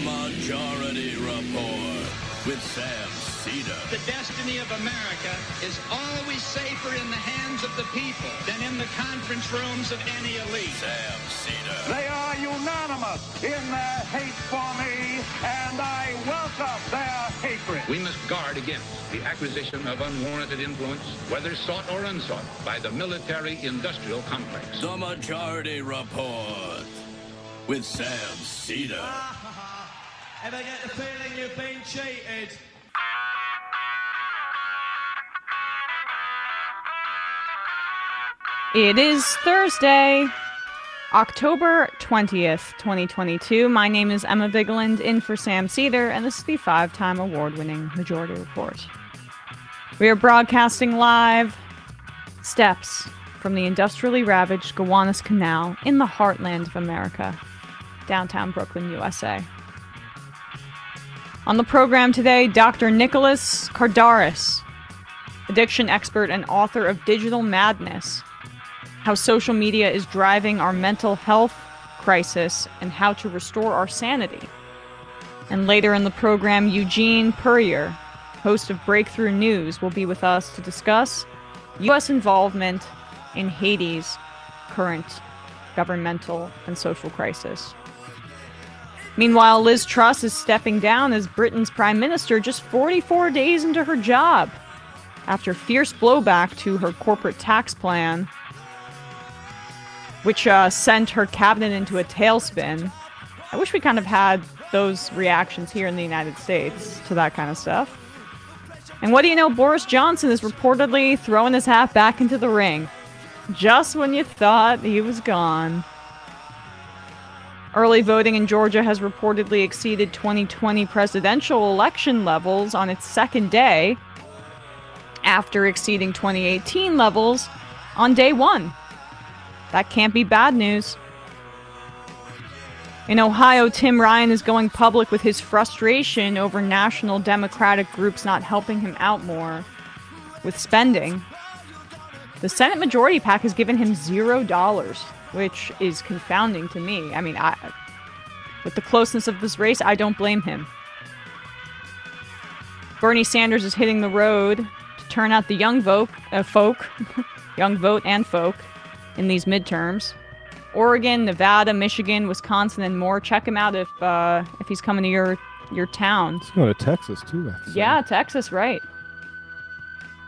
Majority Report with Sam Seder. The destiny of America is always safer in the hands of the people than in the conference rooms of any elite. Sam Seder. They are unanimous in their hate for me, and I welcome their hatred. We must guard against the acquisition of unwarranted influence, whether sought or unsought, by the military-industrial complex. The Majority Report with Sam Seder. Ever get the feeling you've been cheated? It is Thursday, October 20th, 2022. My name is Emma Vigeland, in for Sam Seder, and this is the 5-time award-winning Majority Report. We are broadcasting live steps from the industrially ravaged Gowanus Canal in the heartland of America, downtown Brooklyn, USA. On the program today, Dr. Nicholas Kardaras, addiction expert and author of Digital Madness, How Social Media is Driving Our Mental Health Crisis and How to Restore Our Sanity. And later in the program, Eugene Puryear, host of Breakthrough News, will be with us to discuss U.S. involvement in Haiti's current governmental and social crisis. Meanwhile, Liz Truss is stepping down as Britain's Prime Minister just 44 days into her job, after fierce blowback to her corporate tax plan, which sent her cabinet into a tailspin. I wish we kind of had those reactions here in the United States to that kind of stuff. And what do you know, Boris Johnson is reportedly throwing his hat back into the ring, just when you thought he was gone. Early voting in Georgia has reportedly exceeded 2020 presidential election levels on its second day, after exceeding 2018 levels on day one. That can't be bad news. In Ohio, Tim Ryan is going public with his frustration over national Democratic groups not helping him out more with spending. The Senate Majority PAC has given him $0, which is confounding to me. I mean, with the closeness of this race, I don't blame him. Bernie Sanders is hitting the road to turn out the young vote and folk in these midterms. Oregon, Nevada, Michigan, Wisconsin, and more. Check him out if he's coming to your town. He's going to Texas too. Yeah, Texas, right.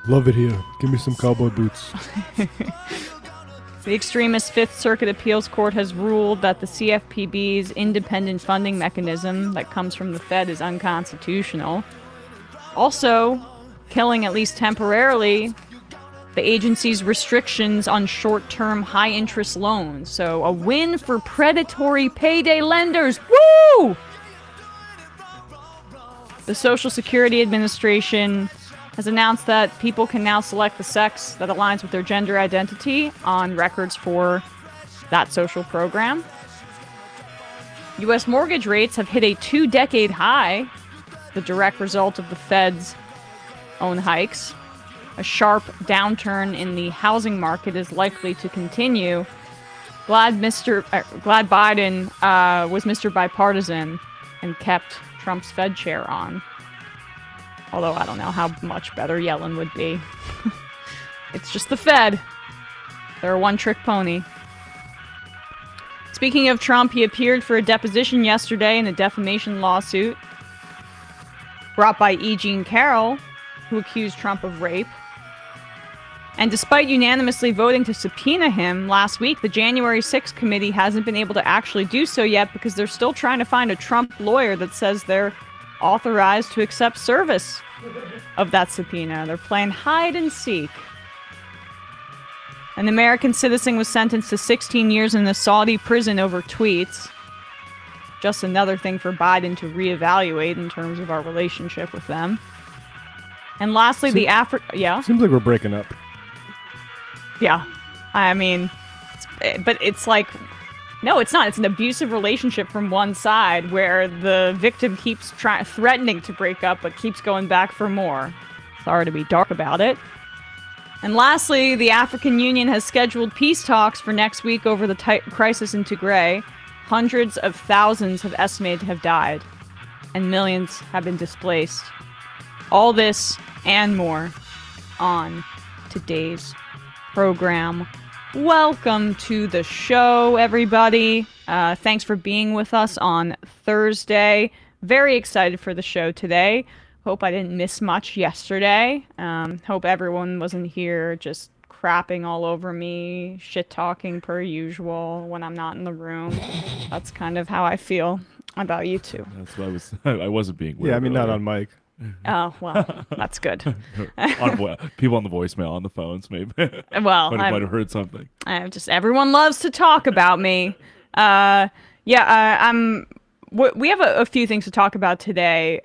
Love it here. Give me some cowboy boots. The extremist Fifth Circuit Appeals Court has ruled that the CFPB's independent funding mechanism that comes from the Fed is unconstitutional. Also, killing, at least temporarily, the agency's restrictions on short-term high-interest loans. So, a win for predatory payday lenders. Woo! The Social Security Administration has announced that people can now select the sex that aligns with their gender identity on records for that social program. U.S. mortgage rates have hit a 2-decade high, the direct result of the Fed's own hikes. A sharp downturn in the housing market is likely to continue. Glad Biden was Mr. Bipartisan and kept Trump's Fed chair on. Although I don't know how much better Yellen would be. It's just the Fed. They're a one-trick pony. Speaking of Trump, he appeared for a deposition yesterday in a defamation lawsuit brought by E. Jean Carroll, who accused Trump of rape. And despite unanimously voting to subpoena him last week, the January 6th committee hasn't been able to actually do so yet because they're still trying to find a Trump lawyer that says they're authorized to accept service of that subpoena. They're playing hide and seek. An American citizen was sentenced to 16 years in a Saudi prison over tweets. Just another thing for Biden to reevaluate in terms of our relationship with them. And lastly, yeah? Seems like we're breaking up. Yeah. I mean, but it's like, no, it's not. It's an abusive relationship from one side where the victim keeps threatening to break up, but keeps going back for more. Sorry to be dark about it. And lastly, the African Union has scheduled peace talks for next week over the crisis in Tigray. Hundreds of thousands have estimated to have died and millions have been displaced. All this and more on today's program. Welcome to the show, everybody. Thanks for being with us on Thursday. Very excited for the show today. Hope I didn't miss much yesterday. Hope everyone wasn't here just crapping all over me, shit-talking per usual when I'm not in the room. That's kind of how I feel about you two. That's what I wasn't being weird. Yeah, I mean, not on mic. Oh, well, that's good. People on the voicemail, on the phones, maybe. Well, might have heard something. Everyone loves to talk about me. We have a few things to talk about today.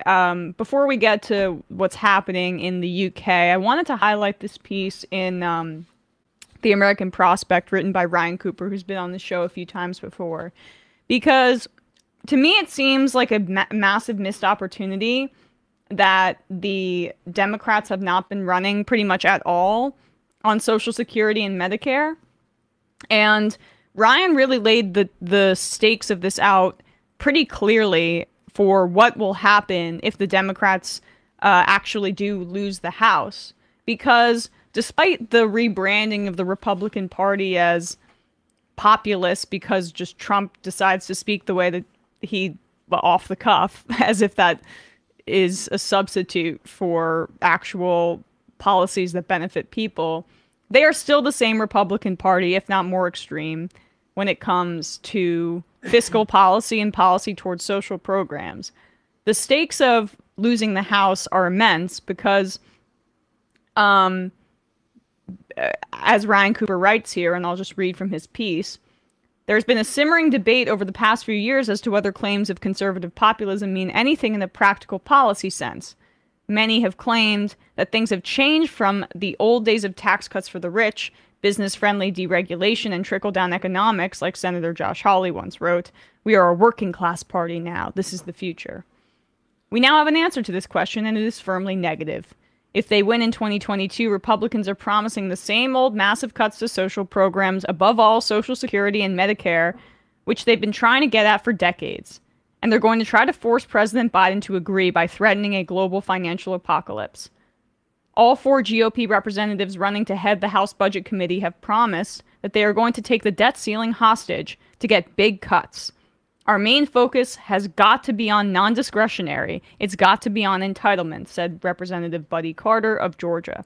Before we get to what's happening in the UK, I wanted to highlight this piece in The American Prospect, written by Ryan Cooper, who's been on the show a few times before. Because to me, it seems like a massive missed opportunity that the Democrats have not been running pretty much at all on Social Security and Medicare. And Ryan really laid the stakes of this out pretty clearly for what will happen if the Democrats actually do lose the House. Because despite the rebranding of the Republican Party as populist because just Trump decides to speak the way that off the cuff, as if that is a substitute for actual policies that benefit people, they are still the same Republican Party, if not more extreme, when it comes to fiscal policy and policy towards social programs. The stakes of losing the House are immense because, as Ryan Cooper writes here, and I'll just read from his piece, there's been a simmering debate over the past few years as to whether claims of conservative populism mean anything in the practical policy sense. Many have claimed that things have changed from the old days of tax cuts for the rich, business-friendly deregulation, and trickle-down economics, like Senator Josh Hawley once wrote. We are a working-class party now. This is the future. We now have an answer to this question, and it is firmly negative. If they win in 2022, Republicans are promising the same old massive cuts to social programs, above all Social Security and Medicare, which they've been trying to get at for decades. And they're going to try to force President Biden to agree by threatening a global financial apocalypse. All 4 GOP representatives running to head the House Budget Committee have promised that they are going to take the debt ceiling hostage to get big cuts. Our main focus has got to be on non-discretionary. It's got to be on entitlements, said Representative Buddy Carter of Georgia.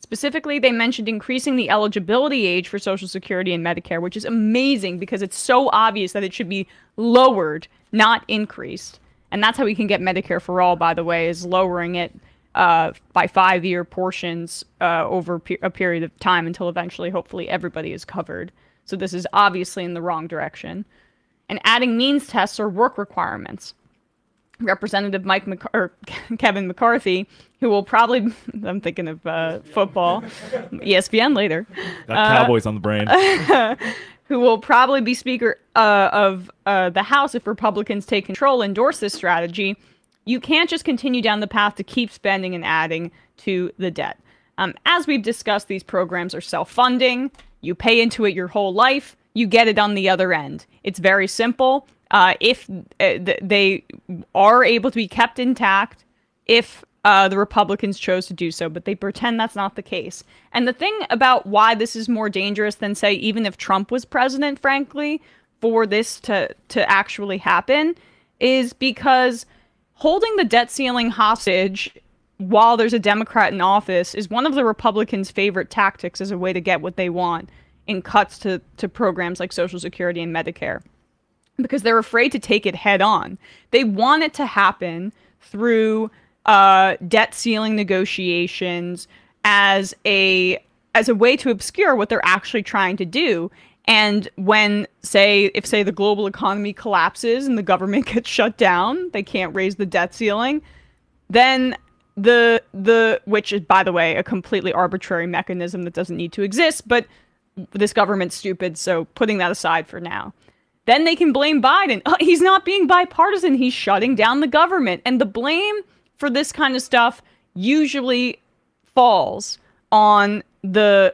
Specifically, they mentioned increasing the eligibility age for Social Security and Medicare, which is amazing because it's so obvious that it should be lowered, not increased. And that's how we can get Medicare for all, by the way, is lowering it by 5-year portions over a period of time until eventually, hopefully, everybody is covered. So this is obviously in the wrong direction. And adding means tests or work requirements. Representative Kevin McCarthy, who will probably, I'm thinking of football, ESPN later. Got Cowboys on the brain. Who will probably be Speaker of the House if Republicans take control, endorse this strategy. You can't just continue down the path to keep spending and adding to the debt. As we've discussed, these programs are self-funding. You pay into it your whole life. You get it on the other end. It's very simple. If they are able to be kept intact, if the Republicans chose to do so, but they pretend that's not the case. And the thing about why this is more dangerous than, say, even if Trump was president, frankly, for this to actually happen, is because holding the debt ceiling hostage while there's a Democrat in office is one of the Republicans' favorite tactics as a way to get what they want in cuts to programs like Social Security and Medicare, because they're afraid to take it head on. They want it to happen through debt ceiling negotiations as a way to obscure what they're actually trying to do. And when, if the global economy collapses and the government gets shut down, they can't raise the debt ceiling, then which is, by the way, a completely arbitrary mechanism that doesn't need to exist, but this government's stupid, so putting that aside for now. Then they can blame Biden. Oh, he's not being bipartisan. He's shutting down the government. And the blame for this kind of stuff usually falls on the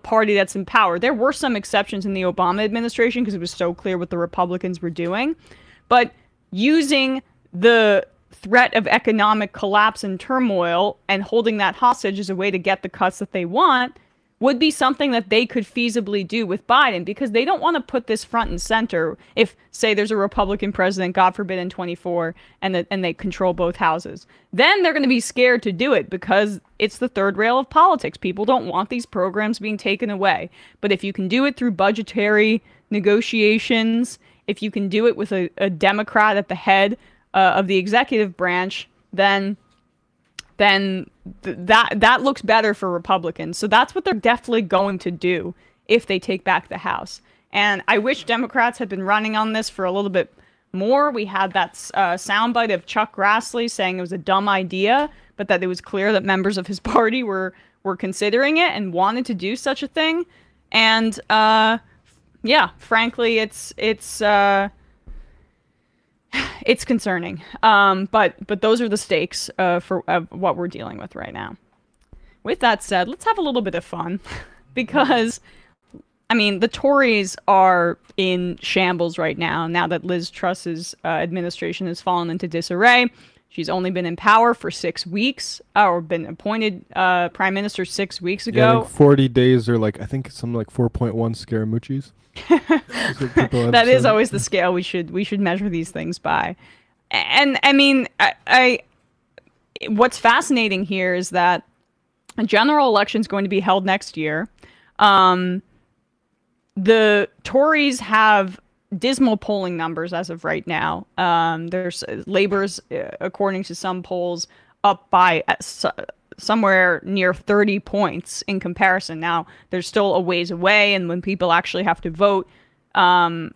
party that's in power. There were some exceptions in the Obama administration because it was so clear what the Republicans were doing. But using the threat of economic collapse and turmoil and holding that hostage as a way to get the cuts that they want would be something that they could feasibly do with Biden, because they don't want to put this front and center if, say, there's a Republican president, God forbid, in 24, and they control both houses. Then they're going to be scared to do it because it's the third rail of politics. People don't want these programs being taken away. But if you can do it through budgetary negotiations, if you can do it with a Democrat at the head of the executive branch, then that looks better for Republicans. So that's what they're definitely going to do if they take back the House. And I wish Democrats had been running on this for a little bit more. We had that soundbite of Chuck Grassley saying it was a dumb idea, but that it was clear that members of his party were considering it and wanted to do such a thing. And yeah, frankly, it's concerning. But those are the stakes for what we're dealing with right now. With that said, let's have a little bit of fun because, I mean, the Tories are in shambles right now that Liz Truss's administration has fallen into disarray. She's only been in power for 6 weeks, or been appointed prime minister 6 weeks ago. Yeah, like 40 days, or like I think something like 4.1 scaramucci's. That is always the scale we should measure these things by. And I mean, I what's fascinating here is that a general election is going to be held next year. The Tories have dismal polling numbers as of right now. There's Labor's, according to some polls, up by somewhere near 30 points in comparison. Now, there's still a ways away, and when people actually have to vote, and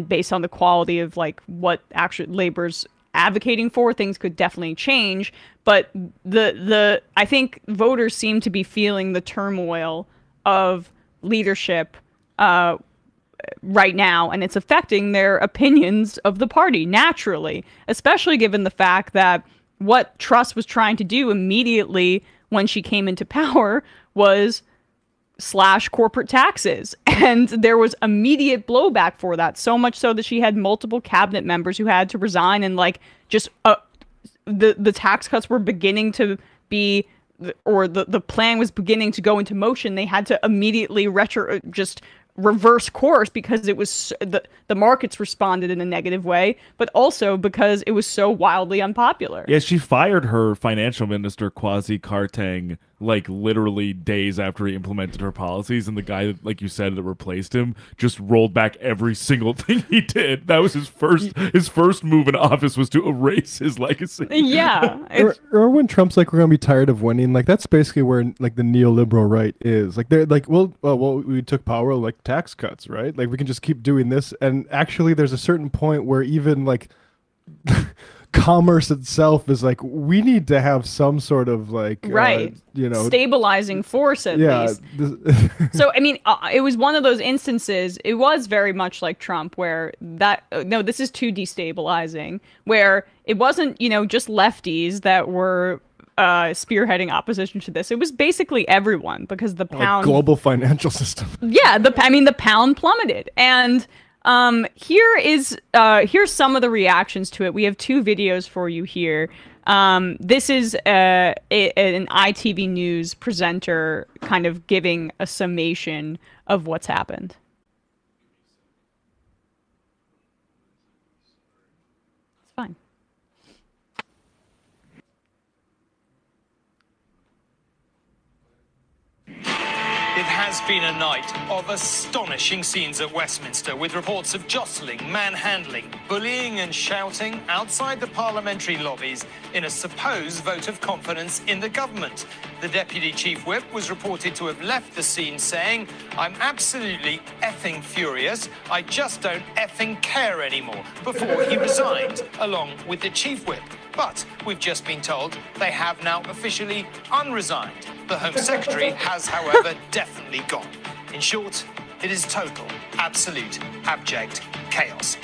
based on the quality of like what actually Labor's advocating for, things could definitely change. But I think voters seem to be feeling the turmoil of leadership right now, and it's affecting their opinions of the party naturally, especially given the fact that what Truss was trying to do immediately when she came into power was slash corporate taxes. And there was immediate blowback for that, so much so that she had multiple cabinet members who had to resign, and like just the tax cuts were beginning to be, or the plan was beginning to go into motion. They had to immediately reverse course because it was the markets responded in a negative way, but also because it was so wildly unpopular. Yeah, she fired her financial minister, Kwasi Kwarteng, like literally days after he implemented her policies, and the guy that, like you said, that replaced him just rolled back every single thing he did. That was his first move in office, was to erase his legacy. Yeah. or when Trump's like, we're gonna be tired of winning, like that's basically where like the neoliberal right is. Like they're like, well, we took power, like tax cuts, right? Like we can just keep doing this. And actually there's a certain point where even like commerce itself is like, we need to have some sort of like stabilizing force at least. So I mean, it was one of those instances. It was very much like Trump, where no, this is too destabilizing, where it wasn't just lefties that were spearheading opposition to this. It was basically everyone, because the pound, global financial system. Yeah, the pound plummeted. And here's some of the reactions to it. We have 2 videos for you here. This is an ITV News presenter kind of giving a summation of what's happened. It's fine. It has been a night of astonishing scenes at Westminster, with reports of jostling, manhandling, bullying and shouting outside the parliamentary lobbies in a supposed vote of confidence in the government. The Deputy Chief Whip was reported to have left the scene saying, "I'm absolutely effing furious. I just don't effing care anymore," before he resigned, along with the Chief Whip. But we've just been told they have now officially unresigned. The Home Secretary has, however, definitely gone. In short, it is total, absolute, abject chaos.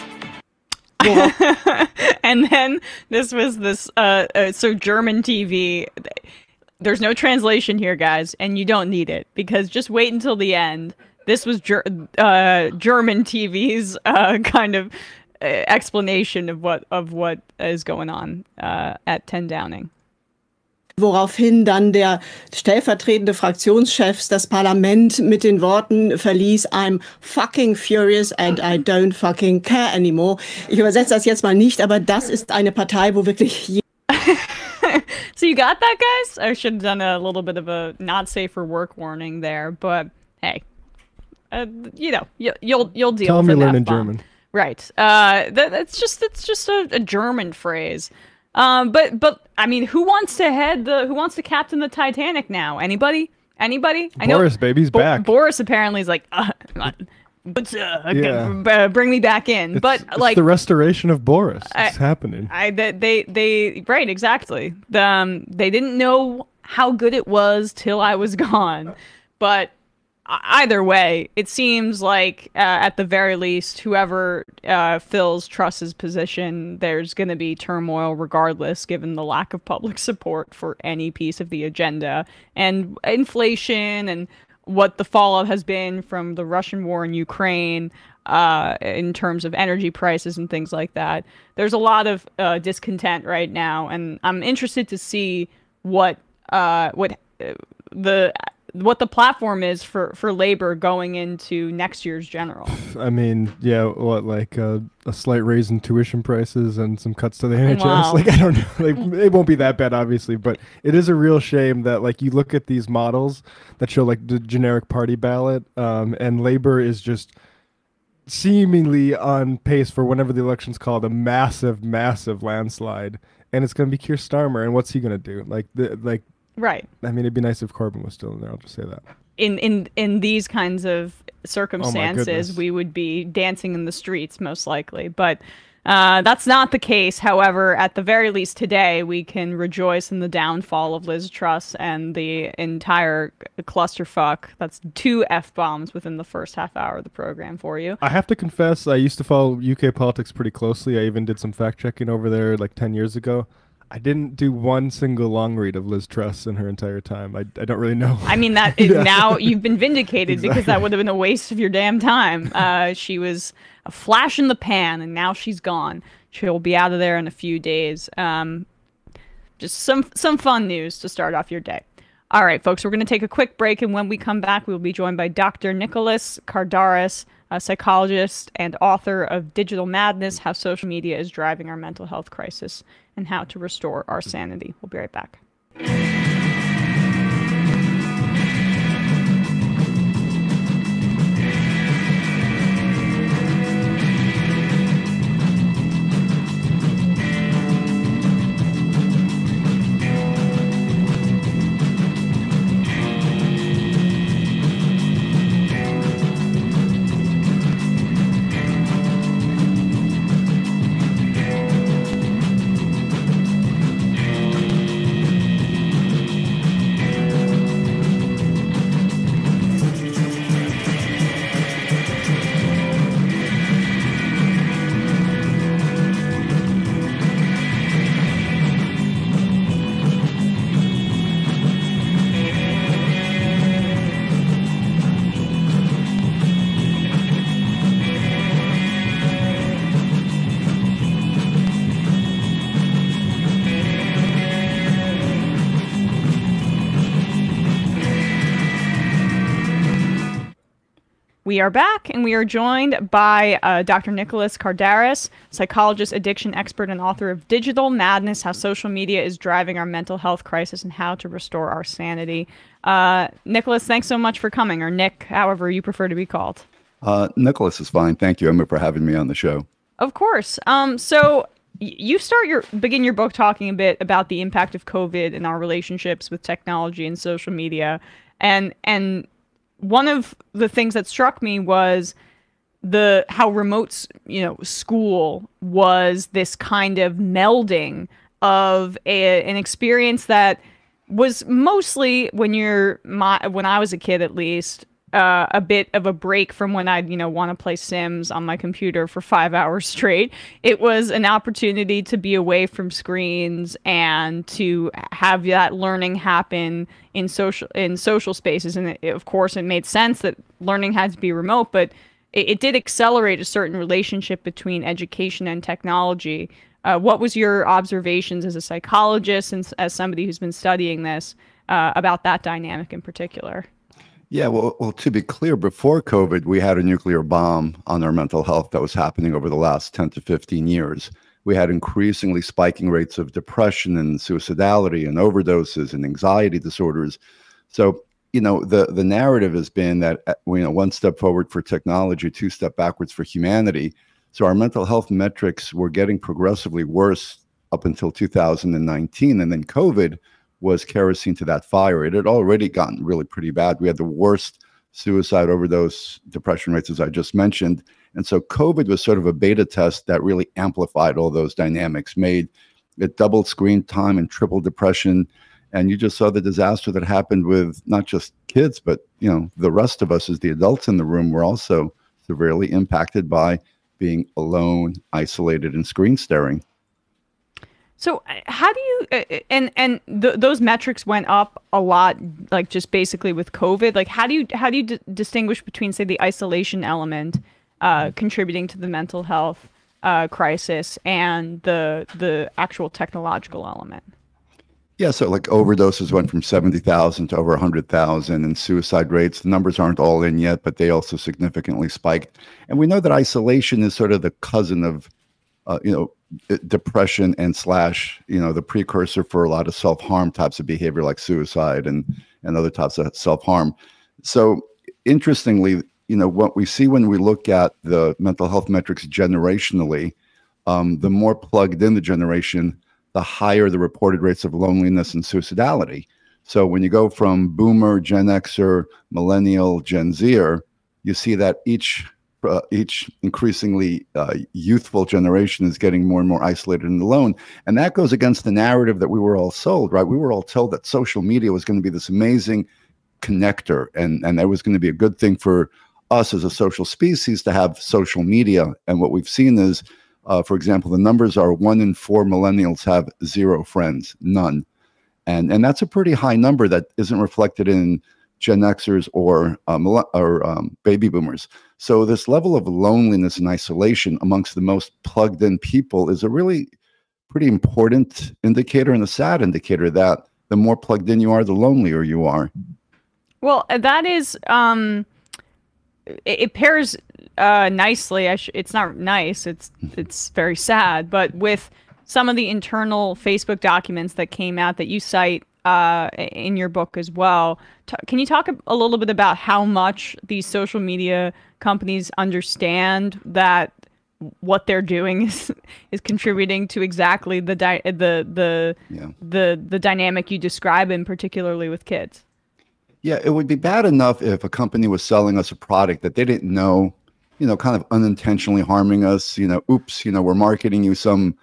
And then this was so German TV. There's no translation here, guys, and you don't need it, because just wait until the end. This was German TV's kind of explanation of what is going on at 10 Downing. Woraufhin dann der stellvertretende Fraktionschef das Parlament mit den Worten verließ, I'm fucking furious and I don't fucking care anymore. Ich übersetze das jetzt mal nicht, aber das ist eine Partei, wo wirklich So you got that, guys? I should have done a little bit of a not safe for work warning there, but hey, you know, you'll deal Tell with me an learning F-bomb. German. Right. It's just a German phrase. But I mean, who wants to captain the Titanic now? Anybody? Boris, baby's back. Boris apparently is like, bring me back in. But it's the restoration of Boris. It's happening. They right, exactly. They didn't know how good it was till I was gone. But either way, it seems like at the very least, whoever fills Truss's position, there's going to be turmoil regardless, given the lack of public support for any piece of the agenda and inflation and what the fallout has been from the Russian war in Ukraine in terms of energy prices and things like that. There's a lot of discontent right now, and I'm interested to see what the platform is for Labor going into next year's general. I mean, yeah, like a slight raise in tuition prices and some cuts to the NHS. Wow. Like, I don't know, like it won't be that bad, obviously, but it is a real shame that like you look at these models that show like the generic party ballot, and Labor is just seemingly on pace for whenever the election's called a massive landslide, and it's going to be Keir Starmer, and what's he going to do? Right. I mean, it'd be nice if Corbyn was still in there. I'll just say that. In these kinds of circumstances, goodness. we would be dancing in the streets most likely. But that's not the case. However, at the very least today, we can rejoice in the downfall of Liz Truss and the entire clusterfuck. That's 2 F-bombs within the first half hour of the program for you. I have to confess, I used to follow UK politics pretty closely. I even did some fact-checking over there like 10 years ago. I didn't do one single long read of Liz Truss in her entire time. I don't really know. I mean, that is now you've been vindicated because that would have been a waste of your damn time. She was a flash in the pan, and now she's gone. She'll be out of there in a few days. Just some fun news to start off your day. All right, folks, we're going to take a quick break, and when we come back, we'll be joined by Dr. Nicholas Kardaras, a psychologist and author of Digital Madness: How Social Media is Driving Our Mental Health Crisis and How to Restore Our Sanity. We'll be right back. We are back, and we are joined by Dr. Nicholas Kardaras, psychologist, addiction expert, and author of Digital Madness: How Social Media is Driving Our Mental Health Crisis and How to Restore Our Sanity. Nicholas, thanks so much for coming, or Nick, however you prefer to be called. Nicholas is fine. Thank you, Emma, for having me on the show. Of course. So you begin your book talking a bit about the impact of COVID in our relationships with technology and social media, and one of the things that struck me was how remote, school was this kind of melding of an experience that was mostly when I was a kid, at least, a bit of a break from when I'd, want to play Sims on my computer for 5 hours straight. It was an opportunity to be away from screens and to have that learning happen in social spaces. And of course, it made sense that learning had to be remote, but it did accelerate a certain relationship between education and technology. What was your observations as a psychologist and as somebody who's been studying this about that dynamic in particular? Yeah, well, to be clear, before COVID, we had a nuclear bomb on our mental health that was happening over the last 10 to 15 years. We had increasingly spiking rates of depression and suicidality and overdoses and anxiety disorders. So, the narrative has been that, one step forward for technology, two step backwards for humanity. So our mental health metrics were getting progressively worse up until 2019. And then COVID was kerosene to that fire. It had already gotten really pretty bad. We had the worst suicide, overdose, depression rates, as I just mentioned. And so COVID was sort of a beta test that really amplified all those dynamics, made it doubled screen time and tripled depression. And you just saw the disaster that happened with not just kids, but the rest of us as the adults in the room were also severely impacted by being alone, isolated, and screen staring. So how do you those metrics went up a lot, like just basically with COVID? Like how do you distinguish between, say, the isolation element contributing to the mental health crisis and the actual technological element? Yeah, so like overdoses went from 70,000 to over 100,000, and suicide rates, the numbers aren't all in yet, but they also significantly spiked. And we know that isolation is sort of the cousin of, depression and the precursor for a lot of self-harm types of behavior like suicide and other types of self-harm. So interestingly, what we see when we look at the mental health metrics generationally, the more plugged in the generation, the higher the reported rates of loneliness and suicidality. So when you go from boomer, Gen Xer, millennial, Gen Zer, you see that each increasingly youthful generation is getting more and more isolated and alone. And that goes against the narrative that we were all sold, right? We were all told that social media was going to be this amazing connector, and that was going to be a good thing for us as a social species to have social media. And what we've seen is, for example, the numbers are 1 in 4 millennials have 0 friends, none. And that's a pretty high number that isn't reflected in Gen Xers or baby boomers. So this level of loneliness and isolation amongst the most plugged in people is a really pretty important indicator, and a sad indicator that the more plugged in you are, the lonelier you are. Well, that is, it pairs nicely. It's not nice. It's very sad, but with some of the internal Facebook documents that came out that you cite in your book as well. Can you talk a little bit about how much these social media companies understand that what they're doing is contributing to exactly the dynamic you describe, and particularly with kids? Yeah, it would be bad enough if a company was selling us a product that they didn't know, kind of unintentionally harming us. Oops, we're marketing you some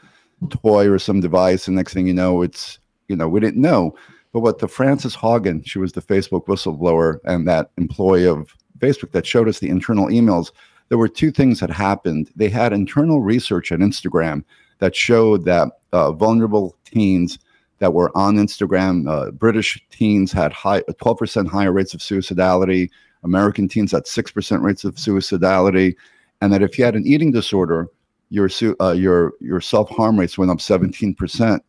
toy or some device, and next thing you know, it's, we didn't know. But what the Frances Haugen, she was the Facebook whistleblower and that employee of Facebook that showed us the internal emails, there were two things that happened. They had internal research at Instagram that showed that vulnerable teens that were on Instagram, British teens had 12% higher rates of suicidality, American teens had 6% rates of suicidality, and that if you had an eating disorder, your self-harm rates went up 17%.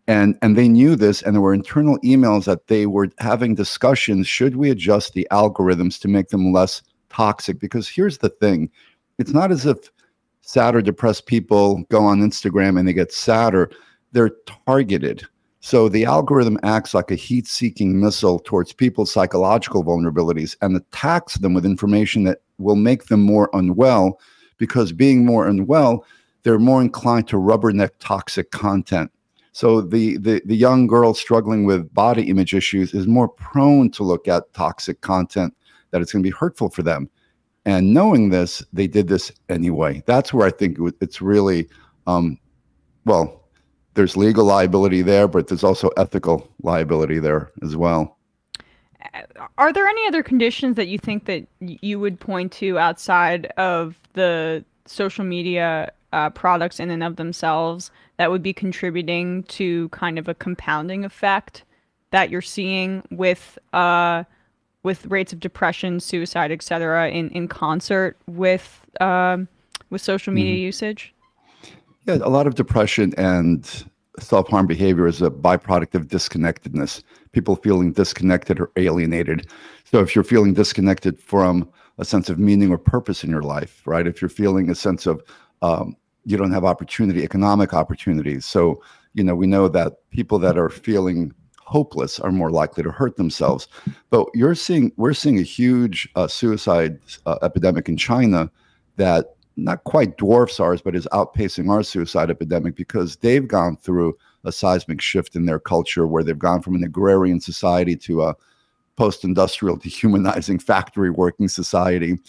And they knew this, and there were internal emails that they were having discussions. Should we adjust the algorithms to make them less toxic? Because here's the thing. It's not as if sad or depressed people go on Instagram and they get sadder. They're targeted. So the algorithm acts like a heat-seeking missile towards people's psychological vulnerabilities and attacks them with information that will make them more unwell, because being more unwell, they're more inclined to rubberneck toxic content. So the young girl struggling with body image issues is more prone to look at toxic content that it's going to be hurtful for them. And knowing this, they did this anyway. That's where I think it's really, well, there's legal liability there, but there's also ethical liability there as well. Are there any other conditions that you think that you would point to outside of the social media products in and of themselves that would be contributing to kind of a compounding effect that you're seeing with with rates of depression, suicide, etc., in concert with social media usage? Yeah, a lot of depression and self-harm behavior is a byproduct of disconnectedness. People feeling disconnected or alienated. So if you're feeling disconnected from a sense of meaning or purpose in your life, right? If you're feeling a sense of you don't have opportunity, economic opportunities. So, we know that people that are feeling hopeless are more likely to hurt themselves. But we're seeing a huge suicide epidemic in China that not quite dwarfs ours, but is outpacing our suicide epidemic because they've gone through a seismic shift in their culture where they've gone from an agrarian society to a post-industrial, dehumanizing factory working society.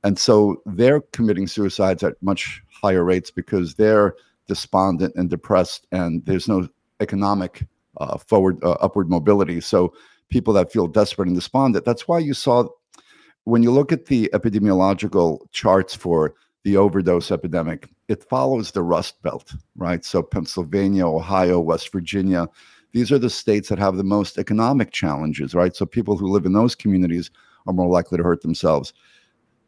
And so they're committing suicides at much higher rates because they're despondent and depressed, and there's no economic upward mobility. So people that feel desperate and despondent, that's why you saw, when you look at the epidemiological charts for the overdose epidemic, it follows the Rust Belt, right? So Pennsylvania, Ohio, West Virginia, these are the states that have the most economic challenges, right? So people who live in those communities are more likely to hurt themselves.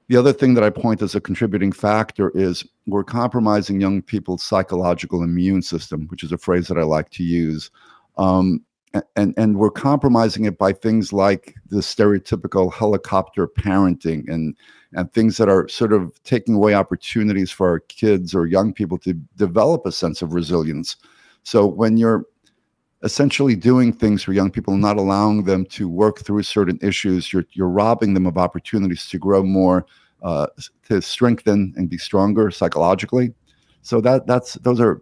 The other thing that I point as a contributing factor is we're compromising young people's psychological immune system, which is a phrase that I like to use. And we're compromising it by things like the stereotypical helicopter parenting and things that are sort of taking away opportunities for our kids or young people to develop a sense of resilience. So when you're essentially doing things for young people and not allowing them to work through certain issues, you're robbing them of opportunities to grow more, to strengthen and be stronger psychologically. So those are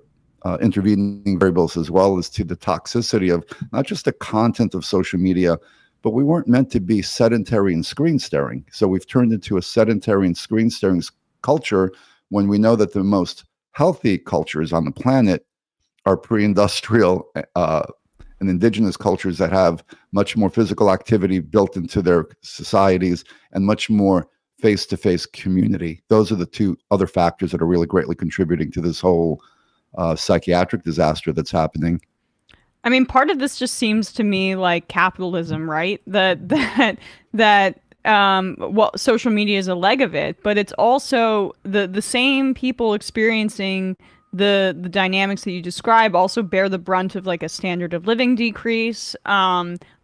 intervening variables, as well as to the toxicity of not just the content of social media, but we weren't meant to be sedentary and screen staring. So we've turned into a sedentary and screen staring culture when we know that the most healthy cultures on the planet are pre-industrial and indigenous cultures that have much more physical activity built into their societies and much more face-to-face community. Those are the two other factors that are really greatly contributing to this whole psychiatric disaster that's happening. I mean, part of this just seems to me like capitalism, right? That social media is a leg of it, but it's also the same people experiencing the dynamics that you describe also bear the brunt of like a standard of living decrease,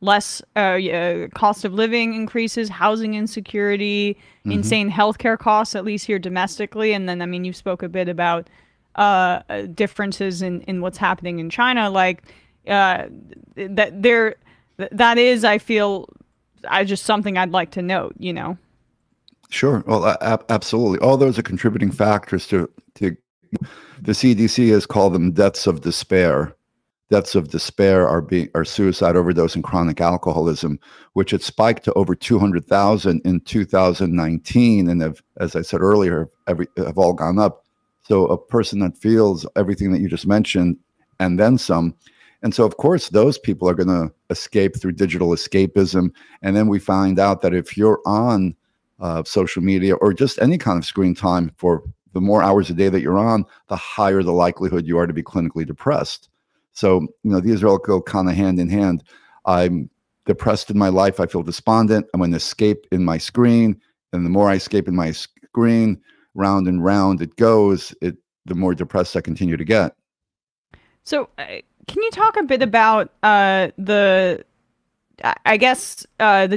less cost of living increases, housing insecurity, insane healthcare costs, at least here domestically. And then, I mean, you spoke a bit about differences in what's happening in China, like that is, I feel, just something I'd like to note, Sure. Well, absolutely. All those are contributing factors to the CDC has called them deaths of despair. Deaths of despair are suicide, overdose, and chronic alcoholism, which had spiked to over 200,000 in 2019, and as I said earlier, have all gone up. So a person that feels everything that you just mentioned and then some. And so, of course, those people are going to escape through digital escapism. And then we find out that if you're on social media or just any kind of screen time for the more hours a day that you're on, the higher the likelihood you are to be clinically depressed. So, these all go kind of hand in hand. I'm depressed in my life. I feel despondent. I'm going to escape in my screen. And the more I escape in my screen, round and round it goes, the more depressed I continue to get. So can you talk a bit about the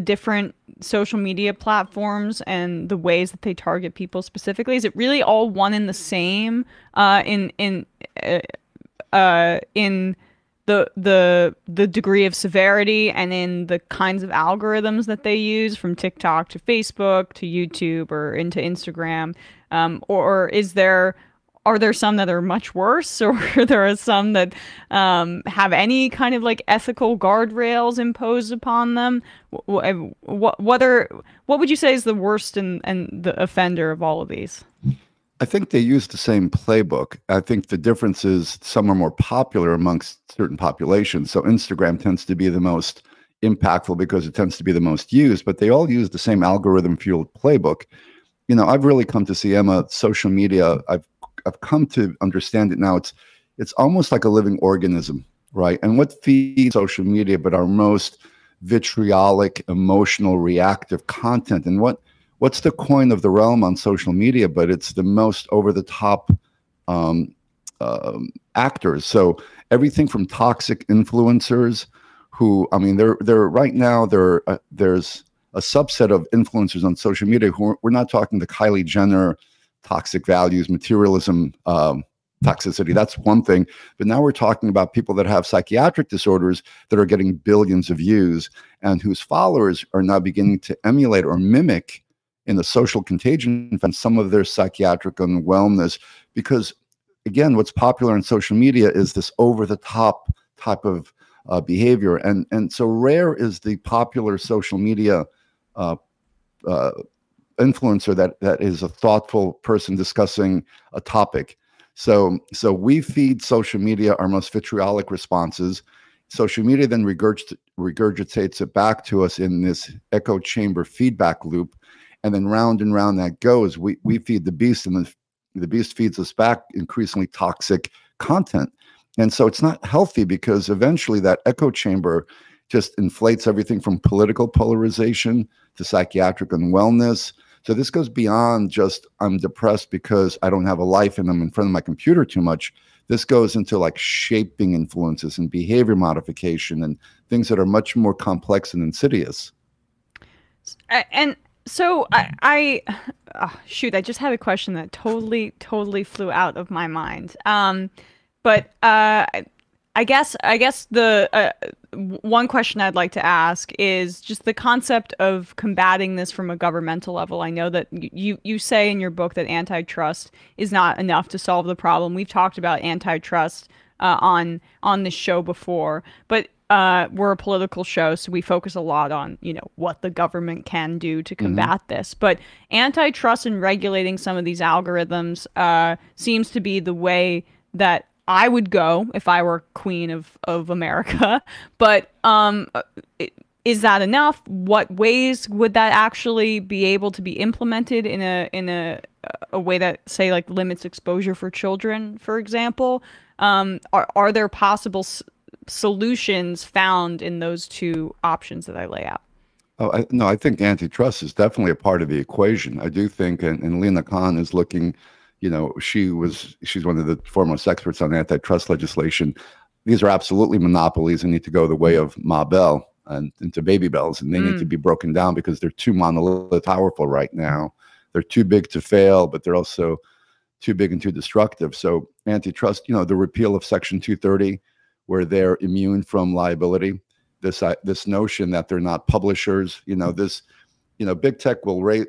different social media platforms and the ways that they target people specifically? Is it really all one and the same in the degree of severity and in the kinds of algorithms that they use, from TikTok to Facebook to YouTube or into Instagram? Or are there some that are much worse, or there are some that have any kind of like ethical guardrails imposed upon them? What would you say is the worst and the offender of all of these? I think they use the same playbook. I think the difference is some are more popular amongst certain populations. So Instagram tends to be the most impactful because it tends to be the most used, but they all use the same algorithm-fueled playbook. I've really come to see, Emma, social media, I've come to understand it now. It's almost like a living organism, right? And what feeds social media but our most vitriolic, emotional, reactive content. And what's the coin of the realm on social media? But it's the most over-the-top actors. So everything from toxic influencers who, I mean, they're right now, there's a subset of influencers on social media who we're not talking the Kylie Jenner toxic values, materialism, toxicity. That's one thing. But now we're talking about people that have psychiatric disorders that are getting billions of views and whose followers are now beginning to emulate or mimic in the social contagion and some of their psychiatric unwellness. Because again, what's popular on social media is this over-the-top type of behavior. And so rare is the popular social media influencer that is a thoughtful person discussing a topic. So we feed social media our most vitriolic responses. Social media then regurgitates it back to us in this echo chamber feedback loop. And then round and round that goes. We feed the beast, and the beast feeds us back increasingly toxic content. And so it's not healthy, because eventually that echo chamber just inflates everything from political polarization to psychiatric unwellness. So this goes beyond just I'm depressed because I don't have a life and I'm in front of my computer too much. This goes into like shaping influences and behavior modification and things that are much more complex and insidious. And so shoot, I just had a question that totally flew out of my mind. But I guess the one question I'd like to ask is just the concept of combating this from a governmental level. I know that you say in your book that antitrust is not enough to solve the problem. We've talked about antitrust on this show before, but we're a political show, so we focus a lot on, what the government can do to combat this. But antitrust and regulating some of these algorithms seems to be the way that I would go if I were queen of America. But is that enough? What ways would that actually be able to be implemented in a way that, say, like limits exposure for children, for example? Are there possible solutions found in those two options that I lay out? Oh, no, I think antitrust is definitely a part of the equation. I do think, and Lena Khan is looking, she's one of the foremost experts on antitrust legislation. These are absolutely monopolies and need to go the way of Ma Bell and into Baby Bells, and they need to be broken down because they're too monolithic, powerful right now. They're too big to fail, but they're also too big and too destructive. So antitrust, the repeal of Section 230, where they're immune from liability, this notion that they're not publishers, big tech will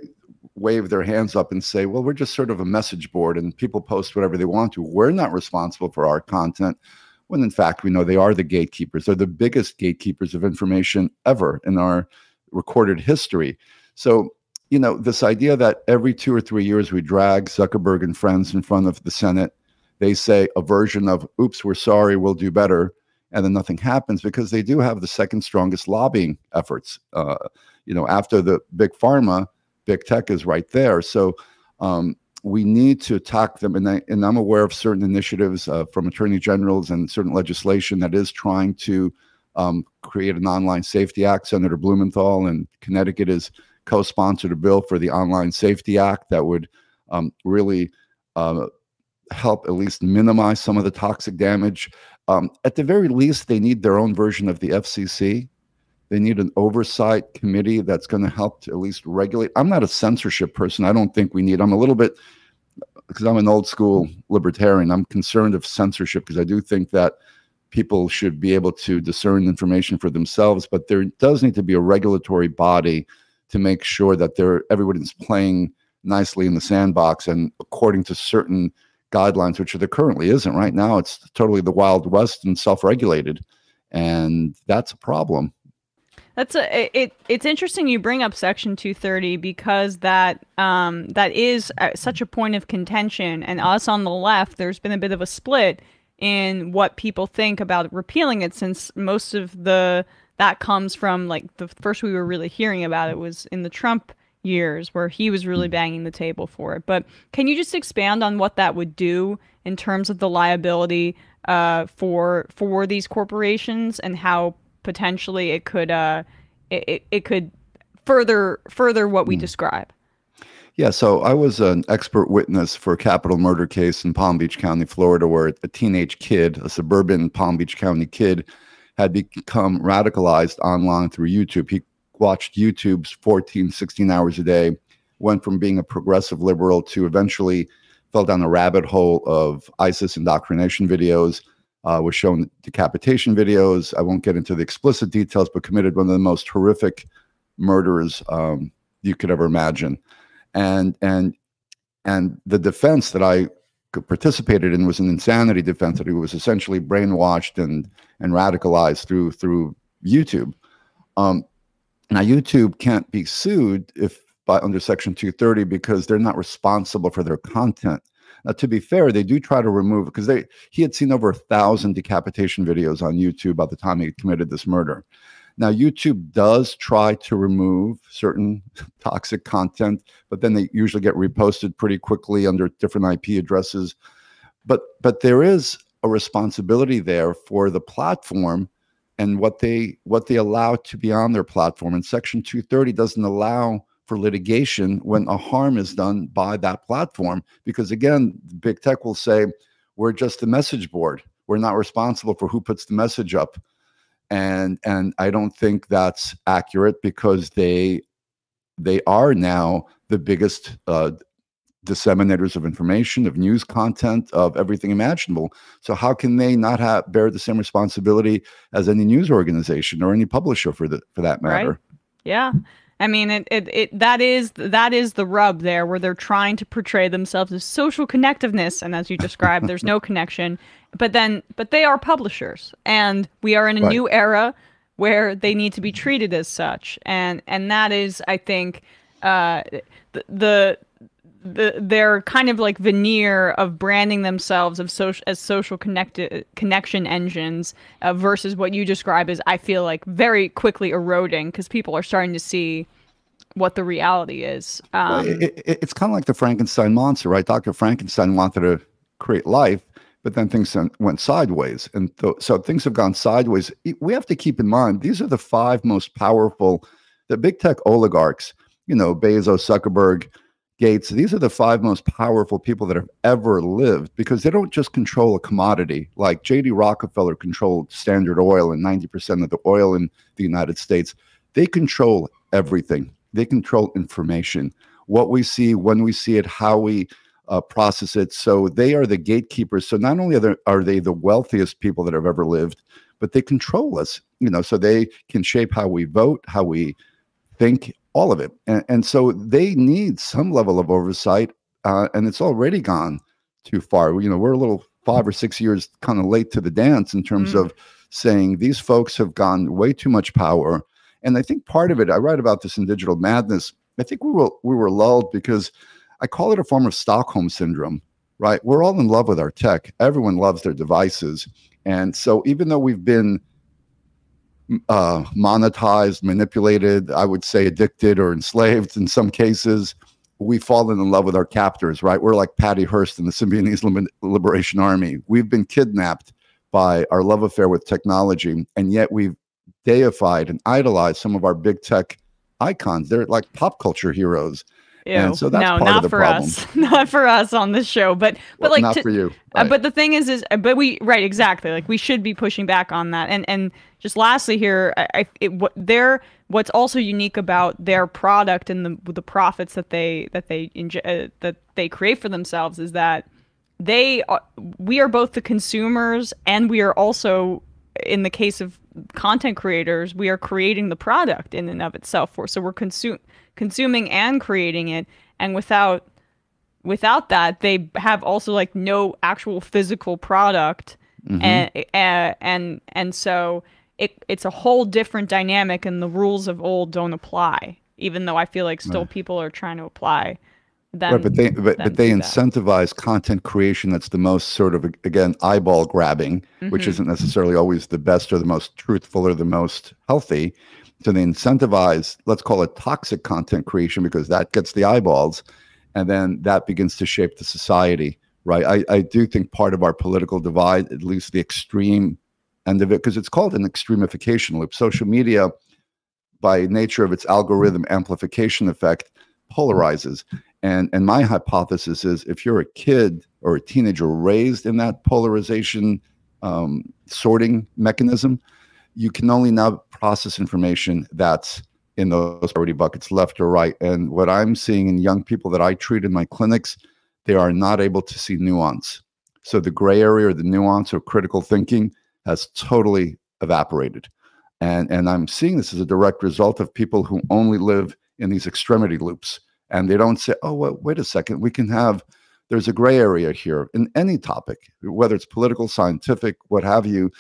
wave their hands up and say, well, we're just sort of a message board and people post whatever they want to. We're not responsible for our content, when in fact we know they are the gatekeepers. They're the biggest gatekeepers of information ever in our recorded history. So, this idea that every 2 or 3 years we drag Zuckerberg and friends in front of the Senate, they say a version of, oops, we're sorry, we'll do better, and then nothing happens, because they do have the second strongest lobbying efforts. After the big pharma, big tech is right there. So we need to attack them. And I'm aware of certain initiatives from attorney generals and certain legislation that is trying to create an Online Safety Act. Senator Blumenthal in Connecticut has co-sponsored a bill for the Online Safety Act that would really help at least minimize some of the toxic damage. At the very least, they need their own version of the FCC. They need an oversight committee that's going to help to at least regulate. I'm not a censorship person. I don't think we need. I'm a little bit, because I'm an old school libertarian, I'm concerned of censorship, because I do think that people should be able to discern information for themselves. But there does need to be a regulatory body to make sure that everybody's playing nicely in the sandbox and according to certain guidelines, which there currently isn't. Right now, it's totally the Wild West and self-regulated, and that's a problem. It's interesting you bring up Section 230, because that is such a point of contention, and us on the left, there's been a bit of a split in what people think about repealing it, since most of that comes from, like, the first we were really hearing about it was in the Trump years, where he was really banging the table for it. But can you just expand on what that would do in terms of the liability for these corporations, and how potentially it could it could further what we describe. Yeah, so I was an expert witness for a capital murder case in Palm Beach County, Florida, where a teenage kid, a suburban Palm Beach County kid, had become radicalized online through YouTube. He watched YouTube's 14, 16 hours a day, went from being a progressive liberal to eventually fell down a rabbit hole of ISIS indoctrination videos, was shown decapitation videos. I won't get into the explicit details, but committed one of the most horrific murders you could ever imagine. And the defense that I participated in was an insanity defense, that he was essentially brainwashed and radicalized through YouTube. Now YouTube can't be sued under Section 230 because they're not responsible for their content. Now, to be fair, they do try to remove it, because he had seen over 1,000 decapitation videos on YouTube by the time he committed this murder. Now, YouTube does try to remove certain toxic content, but then they usually get reposted pretty quickly under different IP addresses. But there is a responsibility there for the platform and what they allow to be on their platform. And Section 230 doesn't allow for litigation when a harm is done by that platform, because again, big tech will say, we're just the message board. We're not responsible for who puts the message up. And I don't think that's accurate, because they are now the biggest disseminators of information, of news content, of everything imaginable. So how can they not bear the same responsibility as any news organization or any publisher for that matter? Right. Yeah. I mean, that is the rub there, where they're trying to portray themselves as social connectiveness, and as you described, there's no connection. But they are publishers, and we are in a new era where they need to be treated as such, and that is, I think, their kind of like veneer of branding themselves as social connection engines versus what you describe as, I feel like, very quickly eroding, because people are starting to see what the reality is. It's kind of like the Frankenstein monster, right? Dr. Frankenstein wanted to create life, but then things went sideways. And so things have gone sideways. We have to keep in mind, these are the 5 most powerful, the big tech oligarchs, Bezos, Zuckerberg, Gates. These are the 5 most powerful people that have ever lived, because they don't just control a commodity. Like J.D. Rockefeller controlled Standard Oil and 90% of the oil in the United States. They control everything. They control information, what we see, when we see it, how we process it. So they are the gatekeepers. So not only are they the wealthiest people that have ever lived, but they control us, so they can shape how we vote, how we think, all of it. And so they need some level of oversight, and it's already gone too far. We're a little 5 or 6 years kind of late to the dance in terms of saying these folks have gone way too much power. And I think part of it, I write about this in Digital Madness, I think we were lulled because I call it a form of Stockholm syndrome, right? We're all in love with our tech. Everyone loves their devices. And so even though we've been monetized, manipulated, I would say addicted or enslaved in some cases, we've fallen in love with our captors, right? We're like Patty Hearst in the Symbionese Liberation Army. We've been kidnapped by our love affair with technology, and yet we've deified and idolized some of our big tech icons. They're like pop culture heroes. Ew. And so that's part of the problem. Us. Not for us on this show, but like not for you. Right. But the thing is but we exactly, like we should be pushing back on that. And just lastly here, what's also unique about their product and the profits that they create for themselves is that we are both the consumers, and we are also, in the case of content creators, we are creating the product in and of itself. So we're consuming and creating it, and without that, they have also like no actual physical product, and so it's a whole different dynamic, and the rules of old don't apply, even though I feel like still people are trying to apply them. Right, but they incentivize content creation that's the most sort of, again, eyeball grabbing, which isn't necessarily always the best or the most truthful or the most healthy. So they incentivize, let's call it toxic content creation, because that gets the eyeballs, and then that begins to shape the society, right? I do think part of our political divide, at least the extreme end of it, because it's called an extremification loop. Social media, by nature of its algorithm amplification effect, polarizes. And my hypothesis is, if you're a kid or a teenager raised in that polarization sorting mechanism, you can only now process information that's in those priority buckets, left or right. And what I'm seeing in young people that I treat in my clinics, they are not able to see nuance. So the gray area or the nuance or critical thinking has totally evaporated. And I'm seeing this as a direct result of people who only live in these extremity loops. And they don't say, oh, well, wait a second, there's a gray area here in any topic, whether it's political, scientific, what have you,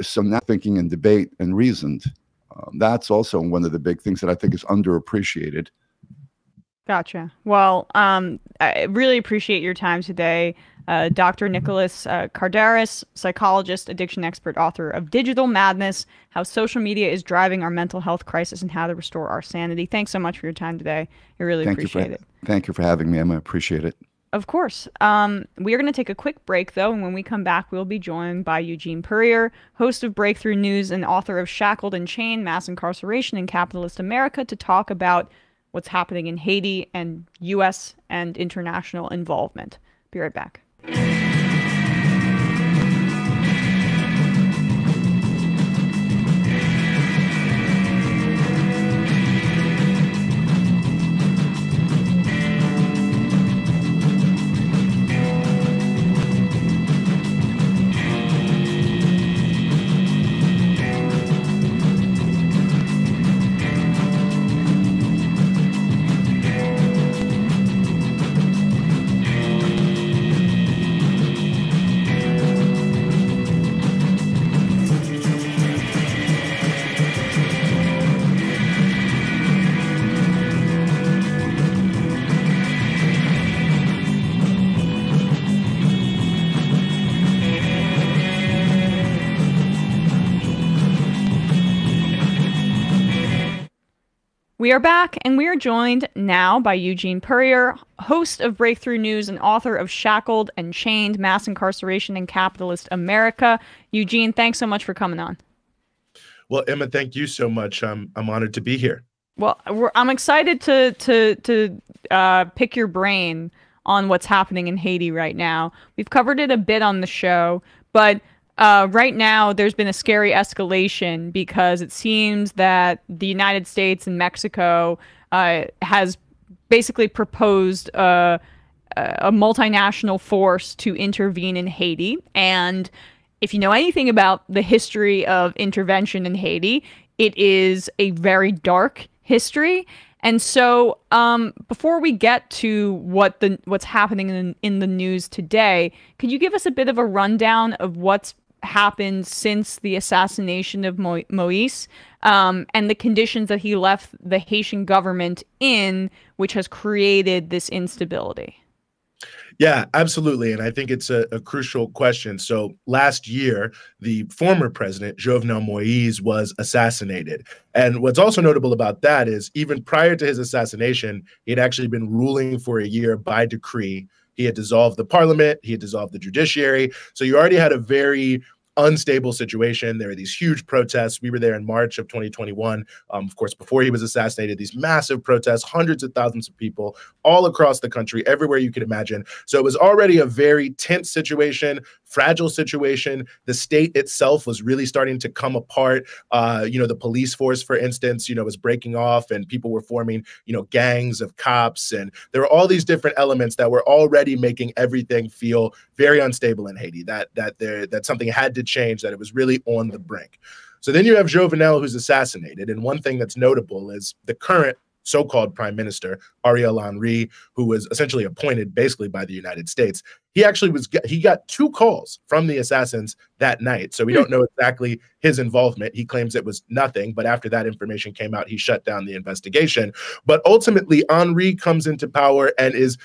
some now thinking and debate and reasoned. That's also one of the big things that I think is underappreciated. Gotcha. Well, I really appreciate your time today. Dr. Nicholas Kardaras, psychologist, addiction expert, author of Digital Madness, How Social Media is Driving Our Mental Health Crisis and How to Restore Our Sanity. Thanks so much for your time today. I really appreciate it. Thank you for having me, Emma. I appreciate it. Of course. We are going to take a quick break, though, and when we come back, we'll be joined by Eugene Puryear, host of Breakthrough News and author of Shackled and Chained, Mass Incarceration in Capitalist America, to talk about what's happening in Haiti and U.S. and international involvement. Be right back. We are back, and we are joined now by Eugene Puryear, host of Breakthrough News and author of Shackled and Chained, Mass Incarceration in Capitalist America. Eugene, thanks so much for coming on. Well, Emma, thank you so much. I'm honored to be here. Well, I'm excited to pick your brain on what's happening in Haiti right now. We've covered it a bit on the show, but right now, there's been a scary escalation because it seems that the United States and Mexico has basically proposed a multinational force to intervene in Haiti. And if you know anything about the history of intervention in Haiti, it is a very dark history. And so before we get to what's happening in the news today, could you give us a bit of a rundown of what's happened since the assassination of Moïse and the conditions that he left the Haitian government in, which has created this instability? Yeah, absolutely. And I think it's a crucial question. So last year, the former president, Jovenel Moïse, was assassinated. And what's also notable about that is even prior to his assassination, he had actually been ruling for a year by decree. He had dissolved the parliament. He had dissolved the judiciary. So you already had a very unstable situation. There were these huge protests. We were there in March of 2021. Of course, before he was assassinated, these massive protests, hundreds of thousands of people all across the country, everywhere you could imagine. So it was already a very tense situation, fragile situation. The state itself was really starting to come apart. The police force, for instance, was breaking off and people were forming, gangs of cops. And there were all these different elements that were already making everything feel very unstable in Haiti, that something had to change, that it was really on the brink. So then you have Jovenel, who's assassinated. And one thing that's notable is the current so-called prime minister, Ariel Henry, who was essentially appointed basically by the United States. He got 2 calls from the assassins that night. So we don't know exactly his involvement. He claims it was nothing, but after that information came out, he shut down the investigation. But ultimately, Henry comes into power and is